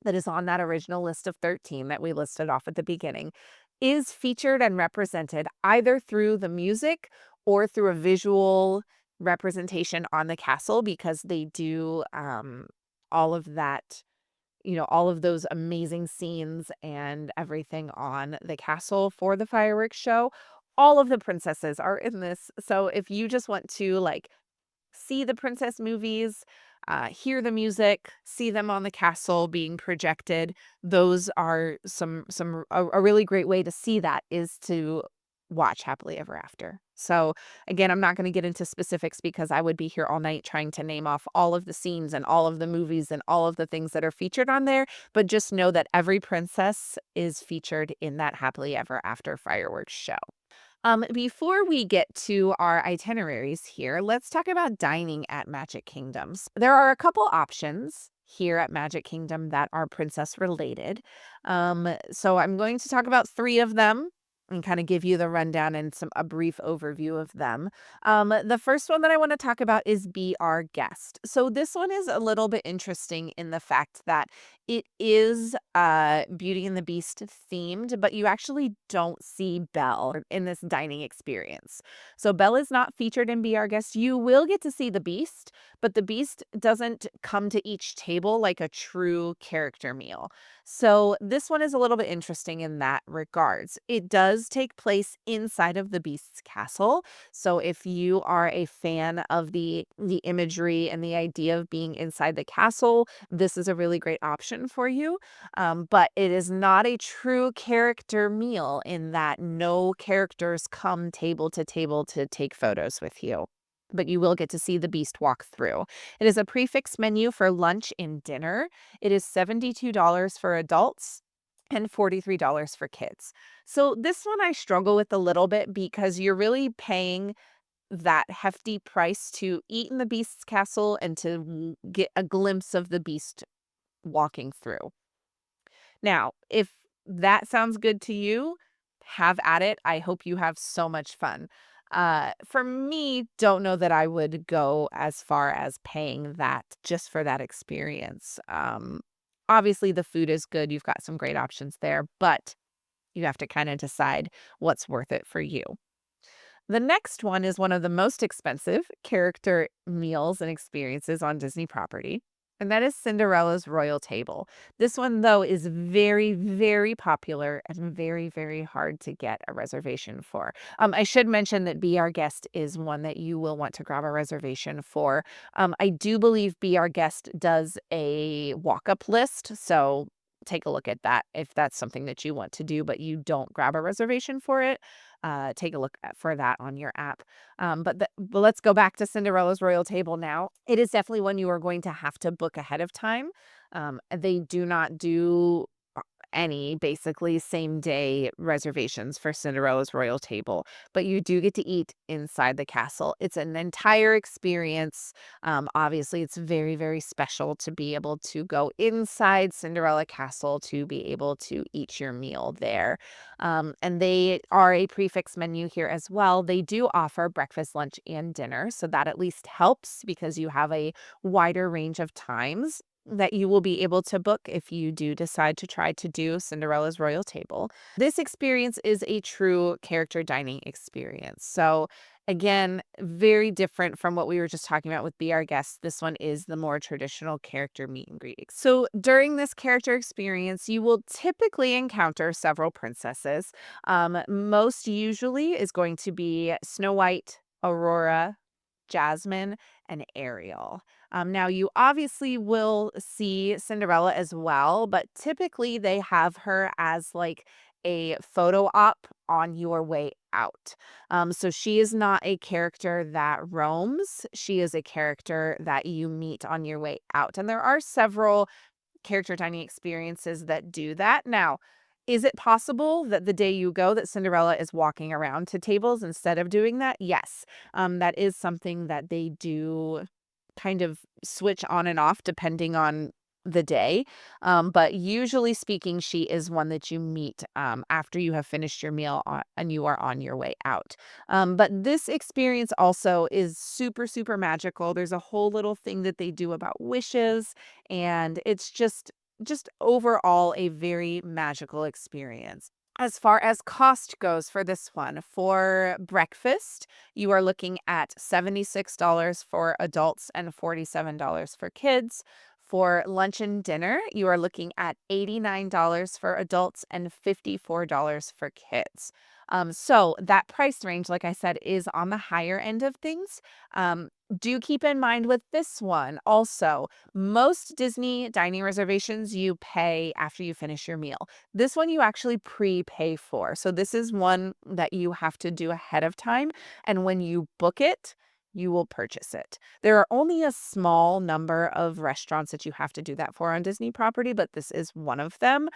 that is on that original list of 13 that we listed off at the beginning is featured and represented either through the music or through a visual representation on the castle because they do all of that, all of those amazing scenes and everything on the castle for the fireworks show. All of the princesses are in this. So if you just want to see the princess movies, hear the music, see them on the castle being projected. Those are a really great way to see that is to watch Happily Ever After. So again, I'm not going to get into specifics because I would be here all night trying to name off all of the scenes and all of the movies and all of the things that are featured on there. But just know that every princess is featured in that Happily Ever After fireworks show. Before we get to our itineraries here, let's talk about dining at Magic Kingdoms. There are a couple options here at Magic Kingdom that are princess related. So I'm going to talk about three of them and kind of give you the rundown and a brief overview of them. The first one that I want to talk about is Be Our Guest. So this one is a little bit interesting in the fact that it is Beauty and the Beast themed, but you actually don't see Belle in this dining experience. So Belle is not featured in Be Our Guest. You will get to see the Beast, but the Beast doesn't come to each table like a true character meal. So this one is a little bit interesting in that regards. It does take place inside of the Beast's castle. So if you are a fan of the imagery and the idea of being inside the castle, this is a really great option for you. But it is not a true character meal in that no characters come table to take photos with you. But you will get to see the Beast walk through. It is a prefix menu for lunch and dinner. It is $72 for adults and $43 for kids. So this one I struggle with a little bit because you're really paying that hefty price to eat in the Beast's castle and to get a glimpse of the Beast walking through. Now, if that sounds good to you, have at it. I hope you have so much fun. For me, don't know that I would go as far as paying that just for that experience. Obviously, the food is good. You've got some great options there, but you have to kind of decide what's worth it for you. The next one is one of the most expensive character meals and experiences on Disney property, and that is Cinderella's Royal Table. This one, though, is very, very popular and very, very hard to get a reservation for. I should mention that Be Our Guest is one that you will want to grab a reservation for. I do believe Be Our Guest does a walk-up list, so take a look at that if that's something that you want to do, but you don't grab a reservation for it. Take a look for that on your app. But let's go back to Cinderella's Royal Table now. It is definitely one you are going to have to book ahead of time. They do not do any basically same day reservations for Cinderella's Royal Table, but you do get to eat inside the castle. It's an entire experience. Obviously, it's very, very special to be able to go inside Cinderella Castle to be able to eat your meal there. And they are a prefix menu here as well. They do offer breakfast, lunch, and dinner, so that at least helps because you have a wider range of times that you will be able to book if you do decide to try to do Cinderella's Royal Table. This experience is a true character dining experience. So again, very different from what we were just talking about with Be Our Guest. This one is the more traditional character meet and greet. So during this character experience, you will typically encounter several princesses. Most usually is going to be Snow White, Aurora, Jasmine, and Ariel. Now, you obviously will see Cinderella as well, but typically they have her as like a photo op on your way out. So she is not a character that roams. She is a character that you meet on your way out. And there are several character dining experiences that do that. Now, is it possible that the day you go that Cinderella is walking around to tables instead of doing that? Yes. That is something that they do kind of switch on and off depending on the day. But usually speaking, she is one that you meet after you have finished your meal and you are on your way out. But this experience also is super, super magical. There's a whole little thing that they do about wishes, and it's just overall a very magical experience. As far as cost goes for this one, for breakfast, you are looking at $76 for adults and $47 for kids. For lunch and dinner, you are looking at $89 for adults and $54 for kids. So that price range, like I said, is on the higher end of things. Do keep in mind with this one also, most Disney dining reservations you pay after you finish your meal. This one you actually prepay for. So this is one that you have to do ahead of time. And when you book it, you will purchase it. There are only a small number of restaurants that you have to do that for on Disney property, but this is one of them.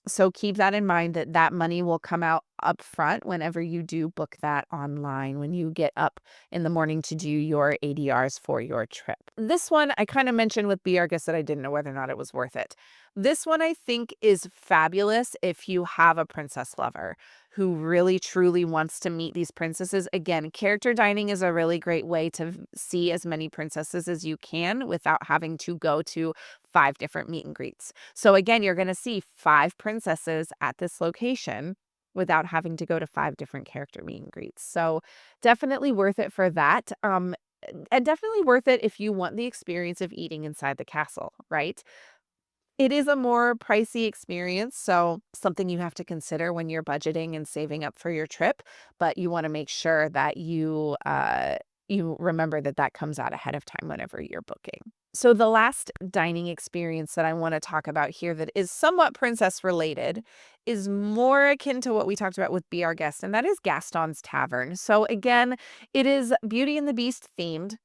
So keep that in mind that that money will come out up front whenever you do book that online, when you get up in the morning to do your ADRs for your trip. This one I kind of mentioned with Be Our Guest that I didn't know whether or not it was worth it. This one I think is fabulous if you have a princess lover who really truly wants to meet these princesses. Again, character dining is a really great way to see as many princesses as you can without having to go to 5 different meet and greets. So again, you're going to see 5 princesses at this location without having to go to 5 different character meet and greets. So definitely worth it for that. And definitely worth it if you want the experience of eating inside the castle, right? It is a more pricey experience, so something you have to consider when you're budgeting and saving up for your trip, but you wanna make sure that you remember that that comes out ahead of time whenever you're booking. So the last dining experience that I wanna talk about here that is somewhat princess related is more akin to what we talked about with Be Our Guest, and that is Gaston's Tavern. So again, it is Beauty and the Beast themed,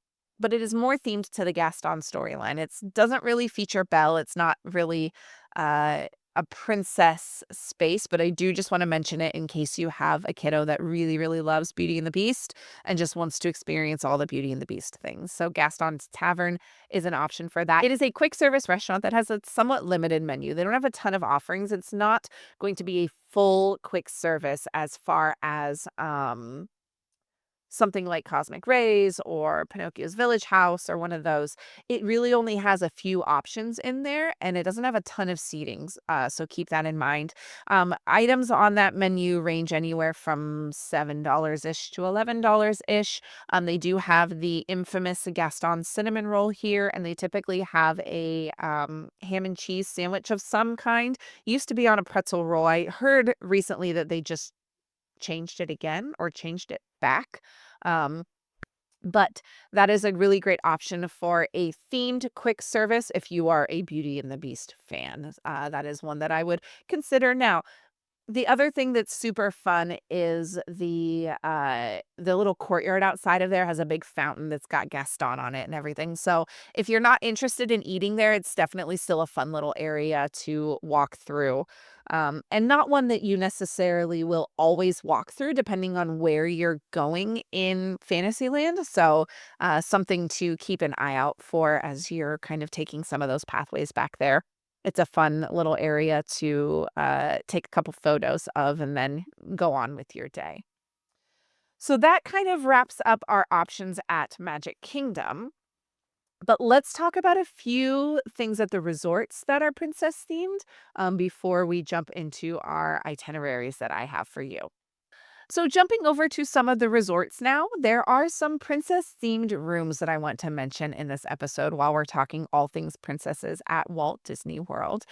but it is more themed to the Gaston storyline. It doesn't really feature Belle. It's not really uh, a princess space, but I do just want to mention it in case you have a kiddo that really, really loves Beauty and the Beast and just wants to experience all the Beauty and the Beast things. So Gaston's Tavern is an option for that. It is a quick service restaurant that has a somewhat limited menu. They don't have a ton of offerings. It's not going to be a full quick service as far as something like Cosmic Rays or Pinocchio's Village House or one of those. It really only has a few options in there, and it doesn't have a ton of seatings, so keep that in mind. Items on that menu range anywhere from $7-ish to $11-ish. They do have the infamous Gaston cinnamon roll here, and they typically have a ham and cheese sandwich of some kind. Used to be on a pretzel roll. I heard recently that they just changed it again or changed it back. Um, but that is a really great option for a themed quick service if you are a Beauty and the Beast fan. That is one that I would consider. Now, the other thing that's super fun is the little courtyard outside of there has a big fountain that's got Gaston on it and everything. So if you're not interested in eating there, it's definitely still a fun little area to walk through. And not one that you necessarily will always walk through, depending on where you're going in Fantasyland. So something to keep an eye out for as you're kind of taking some of those pathways back there. It's a fun little area to, take a couple photos of and then go on with your day. So that kind of wraps up our options at Magic Kingdom, but let's talk about a few things at the resorts that are princess themed, before we jump into our itineraries that I have for you. So, jumping over to some of the resorts now, there are some princess themed rooms that I want to mention in this episode while we're talking all things princesses at Walt Disney World.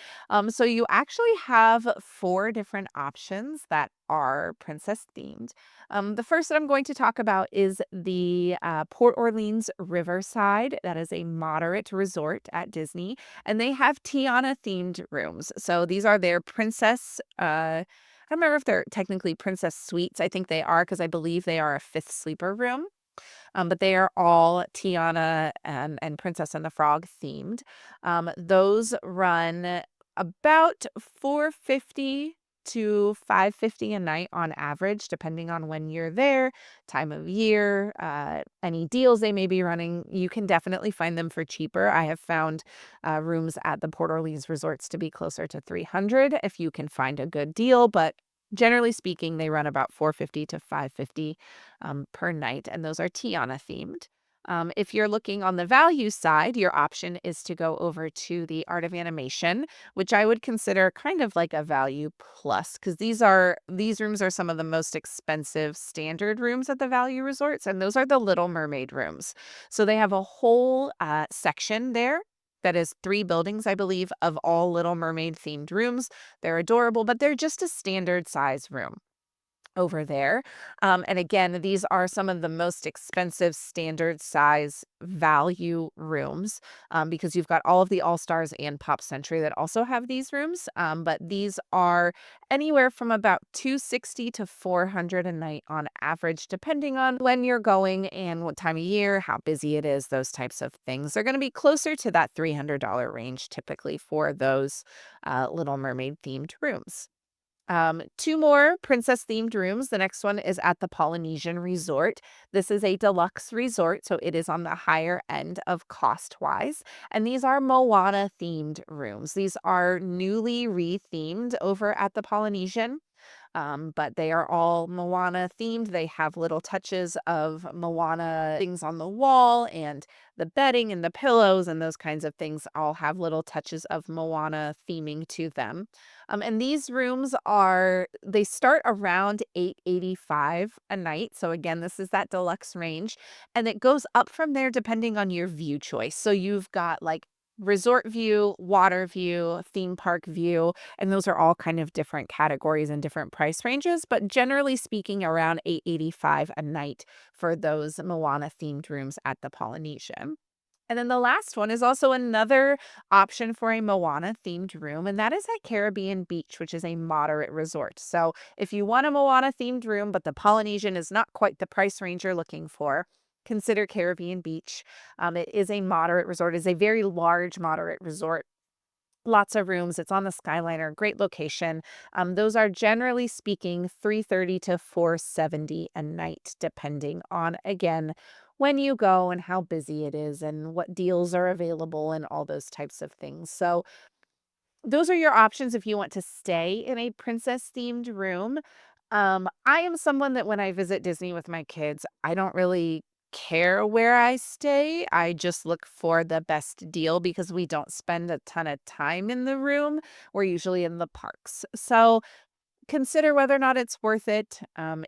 So, you actually have 4 different options that are princess themed. The first that I'm going to talk about is the Port Orleans Riverside. That is a moderate resort at Disney, and they have Tiana themed rooms. So, these are their princess. I don't remember if they're technically princess suites. I think they are because I believe they are a fifth sleeper room. But they are all Tiana and Princess and the Frog themed. Those run about 450 to $550 a night on average, depending on when you're there, time of year, any deals they may be running. You can definitely find them for cheaper. I have found rooms at the Port Orleans resorts to be closer to 300 if you can find a good deal, but generally speaking, they run about 450 to 550 per night, and those are Tiana themed. If you're looking on the value side, your option is to go over to the Art of Animation, which I would consider kind of like a value plus, because these rooms are some of the most expensive standard rooms at the value resorts, and those are the Little Mermaid rooms. So they have a whole section there that is 3 buildings, I believe, of all Little Mermaid themed rooms. They're adorable, but they're just a standard size room over there. And again, these are some of the most expensive standard size value rooms, because you've got all of the All Stars and Pop Century that also have these rooms. But these are anywhere from about 260 to 400 a night on average, depending on when you're going and what time of year, how busy it is, those types of things. They're going to be closer to that $300 range typically for those Little Mermaid themed rooms. 2 more princess themed rooms. The next one is at the Polynesian Resort. This is a deluxe resort, so it is on the higher end of cost wise. And these are Moana themed rooms. These are newly rethemed over at the Polynesian. But they are all Moana themed. They have little touches of Moana things on the wall, and the bedding and the pillows and those kinds of things all have little touches of Moana theming to them. And these rooms they start around $885 a night. So again, this is that deluxe range, and it goes up from there depending on your view choice. So you've got like resort view, water view, theme park view, and those are all kind of different categories and different price ranges, but generally speaking, around $885 a night for those Moana themed rooms at the Polynesian. And then the last one is also another option for a Moana themed room, and that is at Caribbean Beach, which is a moderate resort. So if you want a Moana themed room, but the Polynesian is not quite the price range you're looking for, consider Caribbean Beach. It is a moderate resort. It is a very large moderate resort. Lots of rooms. It's on the Skyliner. Great location. Those are generally speaking 330 to 470 a night, depending on, again, when you go and how busy it is and what deals are available and all those types of things. So those are your options if you want to stay in a princess themed room. I am someone that when I visit Disney with my kids, I don't really care where I stay. I just look for the best deal because we don't spend a ton of time in the room. We're usually in the parks. So consider whether or not it's worth it.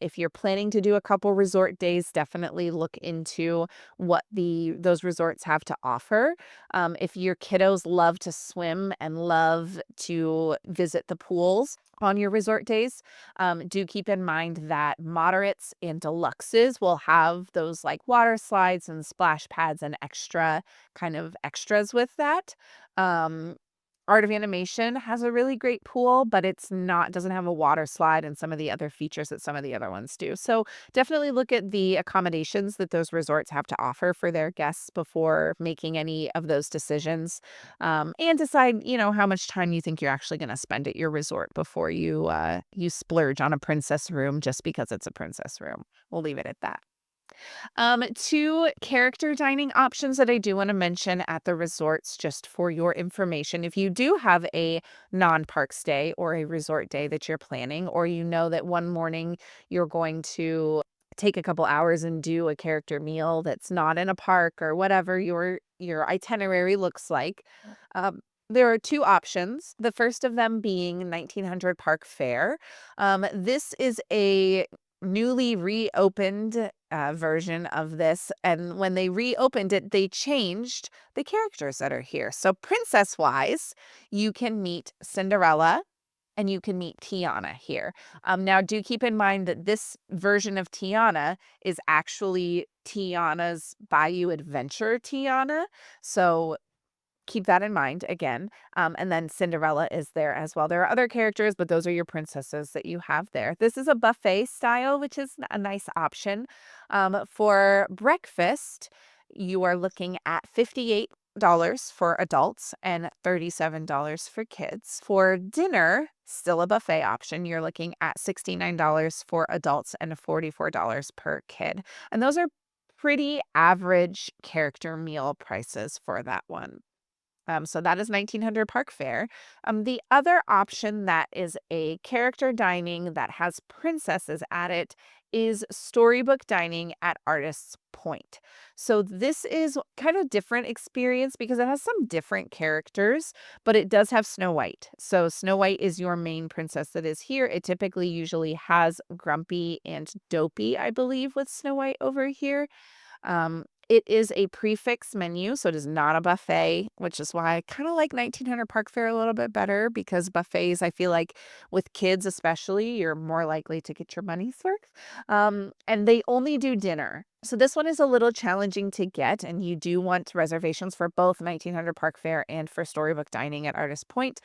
If you're planning to do a couple resort days, definitely look into what those resorts have to offer. If your kiddos love to swim and love to visit the pools on your resort days, do keep in mind that moderates and deluxes will have those like water slides and splash pads and extra kind of extras with that. Um, Art of Animation has a really great pool, but doesn't have a water slide and some of the other features that some of the other ones do. So definitely look at the accommodations that those resorts have to offer for their guests before making any of those decisions. And decide, how much time you think you're actually going to spend at your resort before you splurge on a princess room just because it's a princess room. We'll leave it at that. 2 character dining options that I do want to mention at the resorts just for your information. If you do have a non-park stay or a resort day that you're planning, or you know that one morning you're going to take a couple hours and do a character meal that's not in a park or whatever your itinerary looks like, there are 2 options. The first of them being 1900 Park Fair. This is a newly reopened version of this, and when they reopened it, they changed the characters that are here. So princess wise, you can meet Cinderella and you can meet Tiana here. Now do keep in mind that this version of Tiana is actually Tiana's Bayou Adventure Tiana, so keep that in mind again. And then Cinderella is there as well. There are other characters, but those are your princesses that you have there. This is a buffet style, which is a nice option. For breakfast, you are looking at for adults and $37 for kids. For dinner, still a buffet option, you're looking at $69 for adults and $44 per kid. And those are pretty average character meal prices for that one. So that is 1900 Park Fare. The other option that is a character dining that has princesses at it is storybook dining at Artist's Point. So this is kind of different experience because it has some different characters, but it does have Snow White. So Snow White is your main princess that is here. It typically usually has Grumpy and Dopey, I believe, with Snow White over here. It is a prefix menu, so it is not a buffet, which is why I kind of like 1900 Park Fare a little bit better because buffets, I feel like with kids especially, you're more likely to get your money's worth. And they only do dinner. So this one is a little challenging to get, and you do want reservations for both 1900 Park Fare and for Storybook Dining at Artist Point.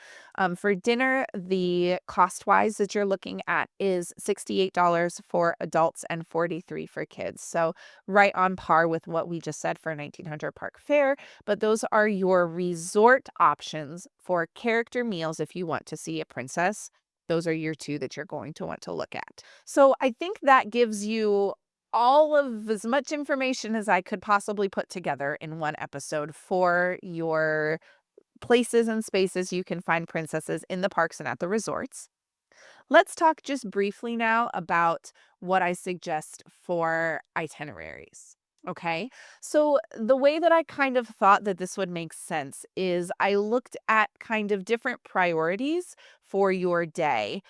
For dinner, the cost-wise that you're looking at is $68 for adults and $43 for kids. So right on par with what we just said for 1900 Park Fare, but those are your resort options for character meals if you want to see a princess. Those are your two that you're going to want to look at. So I think that gives you all of as much information as I could possibly put together in one episode for your places and spaces you can find princesses in the parks and at the resorts. Let's talk just briefly now about what I suggest for itineraries. Okay. So, the way that I kind of thought that this would make sense is I looked at kind of different priorities for your day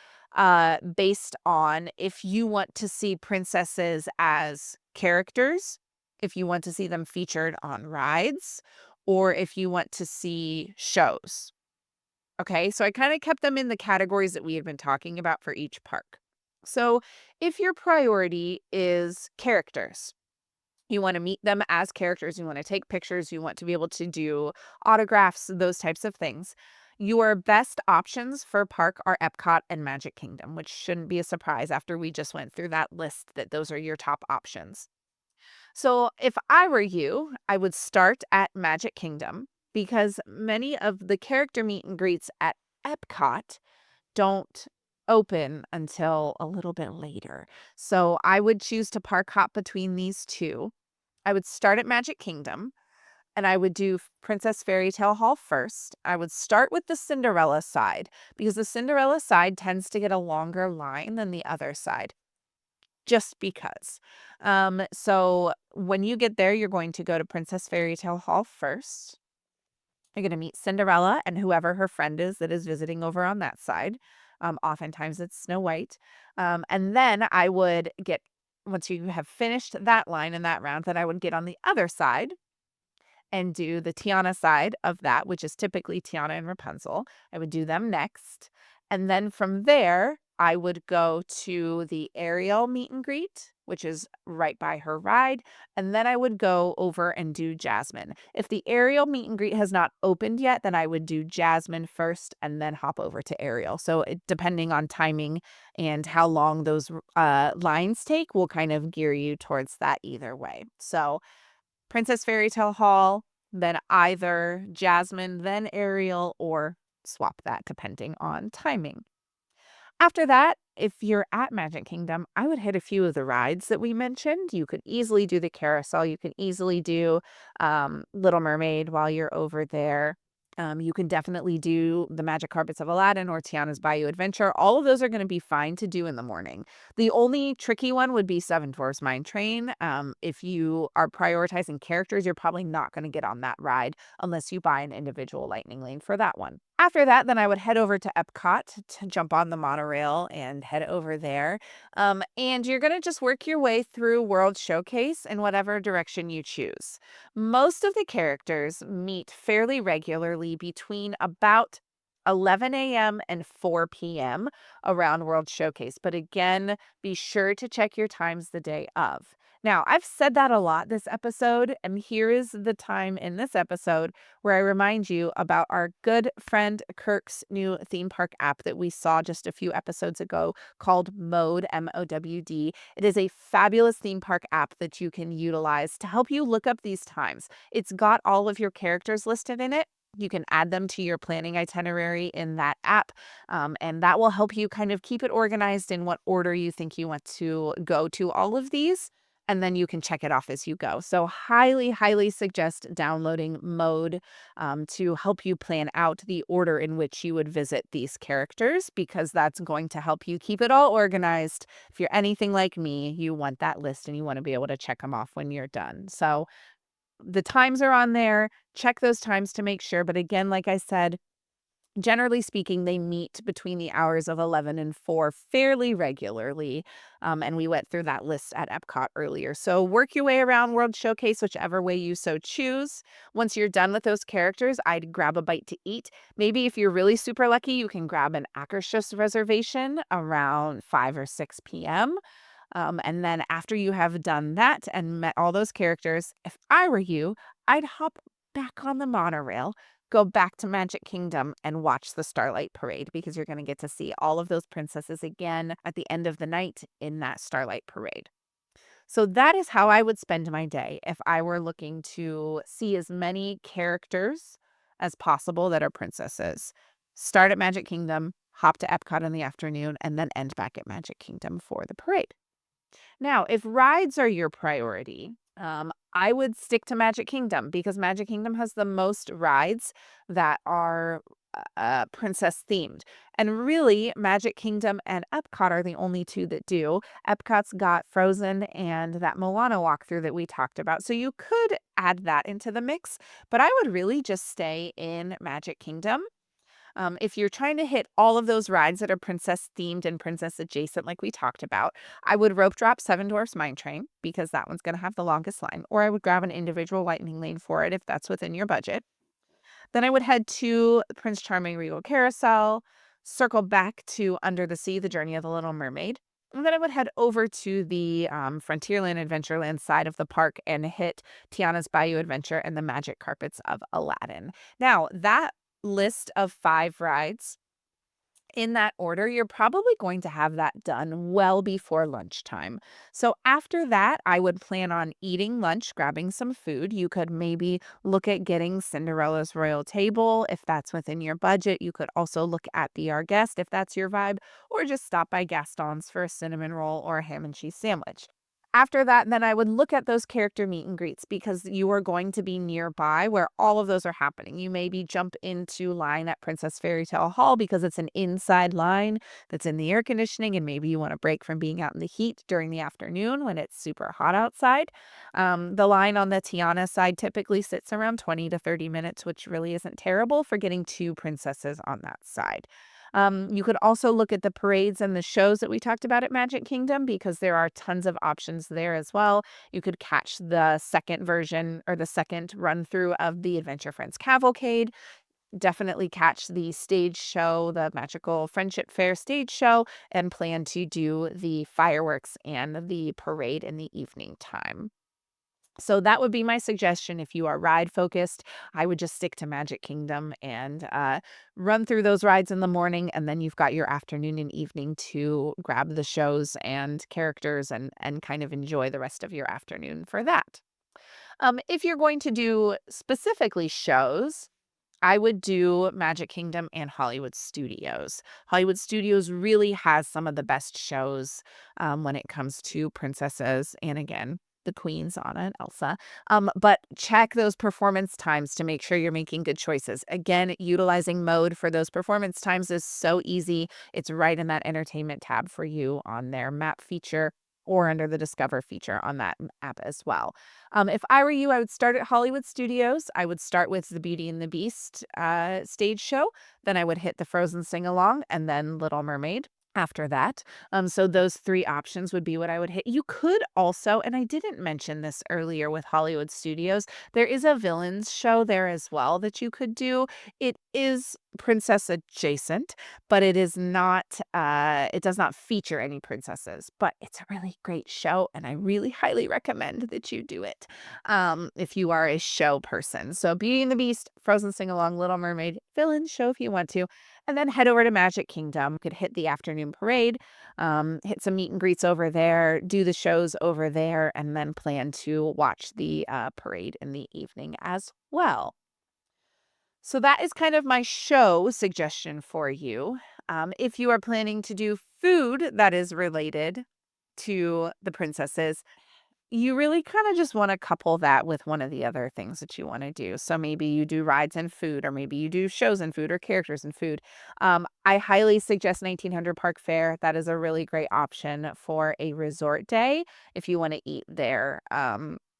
based on if you want to see princesses as characters, if you want to see them featured on rides, or if you want to see shows. Okay, so I kind of kept them in the categories that we had been talking about for each park. So if your priority is characters, you want to meet them as characters, you want to take pictures, you want to be able to do autographs, those types of things. Your best options for park are EPCOT and Magic Kingdom, which shouldn't be a surprise after we just went through that list that those are your top options. So if I were you, I would start at Magic Kingdom because many of the character meet and greets at Epcot don't open until a little bit later. So I would choose to park hop between these two. I would start at Magic Kingdom and I would do Princess Fairy Tale Hall first. I would start with the Cinderella side because the Cinderella side tends to get a longer line than the other side just because. So when you get there, you're going to go to Princess Fairy Tale Hall first. You're going to meet Cinderella and whoever her friend is that is visiting over on that side. Oftentimes it's Snow White. And then I would get, once you have finished that line and that round, then I would get on the other side and do the Tiana side of that, which is typically Tiana and Rapunzel. I would do them next. And then from there, I would go to the Ariel meet and greet, which is right by her ride. And then I would go over and do Jasmine. If the Ariel meet and greet has not opened yet, then I would do Jasmine first and then hop over to Ariel. So depending on timing and how long those lines take will kind of gear you towards that either way. So Princess Fairy Tale Hall, then either Jasmine, then Ariel, or swap that depending on timing. After that, if you're at Magic Kingdom, I would hit a few of the rides that we mentioned. You could easily do the carousel. You can easily do Little Mermaid while you're over there. You can definitely do the Magic Carpets of Aladdin or Tiana's Bayou Adventure. All of those are going to be fine to do in the morning. The only tricky one would be Seven Dwarfs Mine Train. If you are prioritizing characters, you're probably not going to get on that ride unless you buy an individual lightning lane for that one. After that, then I would head over to Epcot to jump on the monorail and head over there. And you're going to just work your way through World Showcase in whatever direction you choose. Most of the characters meet fairly regularly between about 11 a.m. and 4 p.m. around World Showcase. But again, be sure to check your times the day of. Now, I've said that a lot this episode, and here is the time in this episode where I remind you about our good friend Kirk's new theme park app that we saw just a few episodes ago called Mode, MOWD. It is a fabulous theme park app that you can utilize to help you look up these times. It's got all of your characters listed in it. You can add them to your planning itinerary in that app, and that will help you kind of keep it organized in what order you think you want to go to all of these, and then you can check it off as you go. So highly, highly suggest downloading Mode to help you plan out the order in which you would visit these characters, because that's going to help you keep it all organized. If you're anything like me, you want that list and you want to be able to check them off when you're done. So the times are on there. Check those times to make sure. But again, like I said, generally speaking, they meet between the hours of 11 and 4 fairly regularly, and we went through that list at EPCOT earlier. So work your way around World Showcase whichever way you so choose. Once you're done with those characters, I'd grab a bite to eat. Maybe if you're really super lucky, you can grab an Akershus reservation around 5 or 6 p.m. And then after you have done that and met all those characters, if I were you, I'd hop back on the monorail, go back to Magic Kingdom and watch the Starlight Parade, because you're going to get to see all of those princesses again at the end of the night in that Starlight Parade. So that is how I would spend my day if I were looking to see as many characters as possible that are princesses. Start at Magic Kingdom, hop to Epcot in the afternoon, and then end back at Magic Kingdom for the parade. Now, if rides are your priority, I would stick to Magic Kingdom, because Magic Kingdom has the most rides that are princess themed. And really, Magic Kingdom and Epcot are the only two that do. Epcot's got Frozen and that Moana walkthrough that we talked about. So you could add that into the mix, but I would really just stay in Magic Kingdom. If you're trying to hit all of those rides that are princess themed and princess adjacent, like we talked about, I would rope drop Seven Dwarfs Mine Train, because that one's going to have the longest line, or I would grab an individual lightning lane for it if that's within your budget. Then I would head to Prince Charming Regal Carousel, circle back to Under the Sea, The Journey of the Little Mermaid. And then I would head over to the Frontierland Adventureland side of the park and hit Tiana's Bayou Adventure and the Magic Carpets of Aladdin. Now, that list of 5 rides in that order, you're probably going to have that done well before lunchtime. So after that, I would plan on eating lunch, grabbing some food. You could maybe look at getting Cinderella's Royal Table if that's within your budget. You could also look at Be Our Guest if that's your vibe, or just stop by Gaston's for a cinnamon roll or a ham and cheese sandwich. After that, then I would look at those character meet and greets, because you are going to be nearby where all of those are happening. You maybe jump into line at Princess Fairy Tale Hall because it's an inside line that's in the air conditioning, and maybe you want a break from being out in the heat during the afternoon when it's super hot outside. The line on the Tiana side typically sits around 20 to 30 minutes, which really isn't terrible for getting 2 princesses on that side. You could also look at the parades and the shows that we talked about at Magic Kingdom, because there are tons of options there as well. You could catch the second version or the second run through of the Adventure Friends Cavalcade. Definitely catch the stage show, the Magical Friendship Fair stage show, and plan to do the fireworks and the parade in the evening time. So that would be my suggestion. If you are ride focused, I would just stick to Magic Kingdom and run through those rides in the morning, and then you've got your afternoon and evening to grab the shows and characters and kind of enjoy the rest of your afternoon for that. If you're going to do specifically shows, I would do Magic Kingdom and Hollywood Studios. Hollywood Studios really has some of the best shows when it comes to princesses, and again, the queens, Anna and Elsa. But check those performance times to make sure you're making good choices. Again, utilizing Mode for those performance times is so easy. It's right in that entertainment tab for you on their map feature, or under the Discover feature on that app as well. If I were you, I would start at Hollywood Studios. I would start with the Beauty and the Beast stage show. Then I would hit the Frozen sing along, and then Little Mermaid after that. So those 3 options would be what I would hit. You could also, and I didn't mention this earlier with Hollywood Studios, there is a villains show there as well that you could do. It is princess adjacent, but it is not, it does not feature any princesses, but it's a really great show, and I really highly recommend that you do it, if you are a show person. So Beauty and the Beast, Frozen Sing-Along, Little Mermaid, fill-in show if you want to, and then head over to Magic Kingdom. You could hit the afternoon parade, hit some meet and greets over there, do the shows over there, and then plan to watch the, parade in the evening as well. So that is kind of my show suggestion for you. If you are planning to do food that is related to the princesses, you really kind of just want to couple that with one of the other things that you want to do. So maybe you do rides and food, or maybe you do shows and food, or characters and food. I highly suggest 1900 Park Fair. That is a really great option for a resort day if you want to eat there.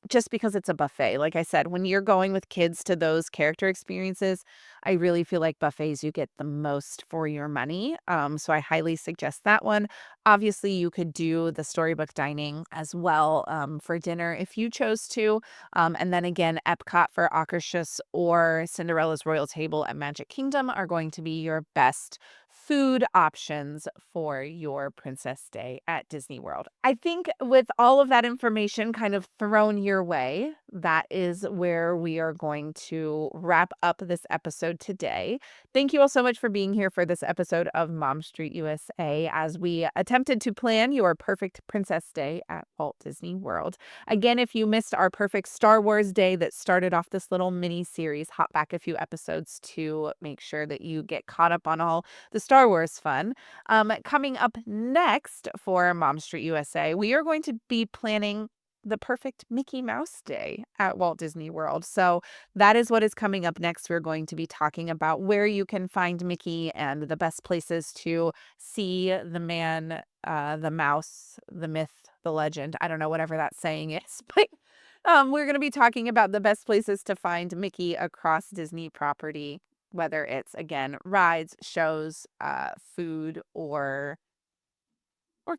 Just because it's a buffet. Like I said, when you're going with kids to those character experiences, I really feel like buffets, you get the most for your money. So I highly suggest that one. Obviously, you could do the storybook dining as well, for dinner if you chose to. And then again, Epcot for Akershus or Cinderella's Royal Table at Magic Kingdom are going to be your best food options for your Princess Day at Disney World. I think with all of that information kind of thrown your way, that is where we are going to wrap up this episode today. Thank you all so much for being here for this episode of Mom Street USA as we attempted to plan your perfect Princess Day at Walt Disney World. Again, if you missed our perfect Star Wars day that started off this little mini series, hop back a few episodes to make sure that you get caught up on all the Star Wars fun. Coming up next for Mom Street USA, we are going to be planning the perfect Mickey Mouse Day at Walt Disney World. So that is what is coming up next. We're going to be talking about where you can find Mickey and the best places to see the man, the mouse, the myth, the legend. I don't know, whatever that saying is, but we're going to be talking about the best places to find Mickey across Disney property, whether it's, again, rides, shows, food, or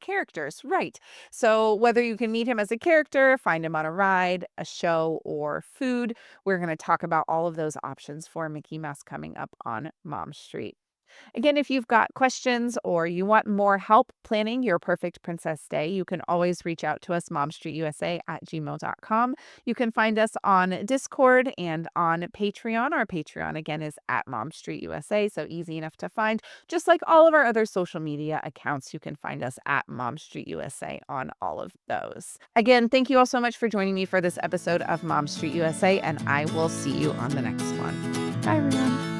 characters, right. So whether you can meet him as a character, find him on a ride, a show, or food, we're going to talk about all of those options for Mickey Mouse coming up on Mom Street. Again, if you've got questions or you want more help planning your perfect Princess Day, you can always reach out to us, momstreetusa@gmail.com. You can find us on Discord and on Patreon. Our Patreon, again, is at Mom Street USA, so easy enough to find. Just like all of our other social media accounts, you can find us at Mom Street USA on all of those. Again, thank you all so much for joining me for this episode of Mom Street USA, and I will see you on the next one. Bye, everyone.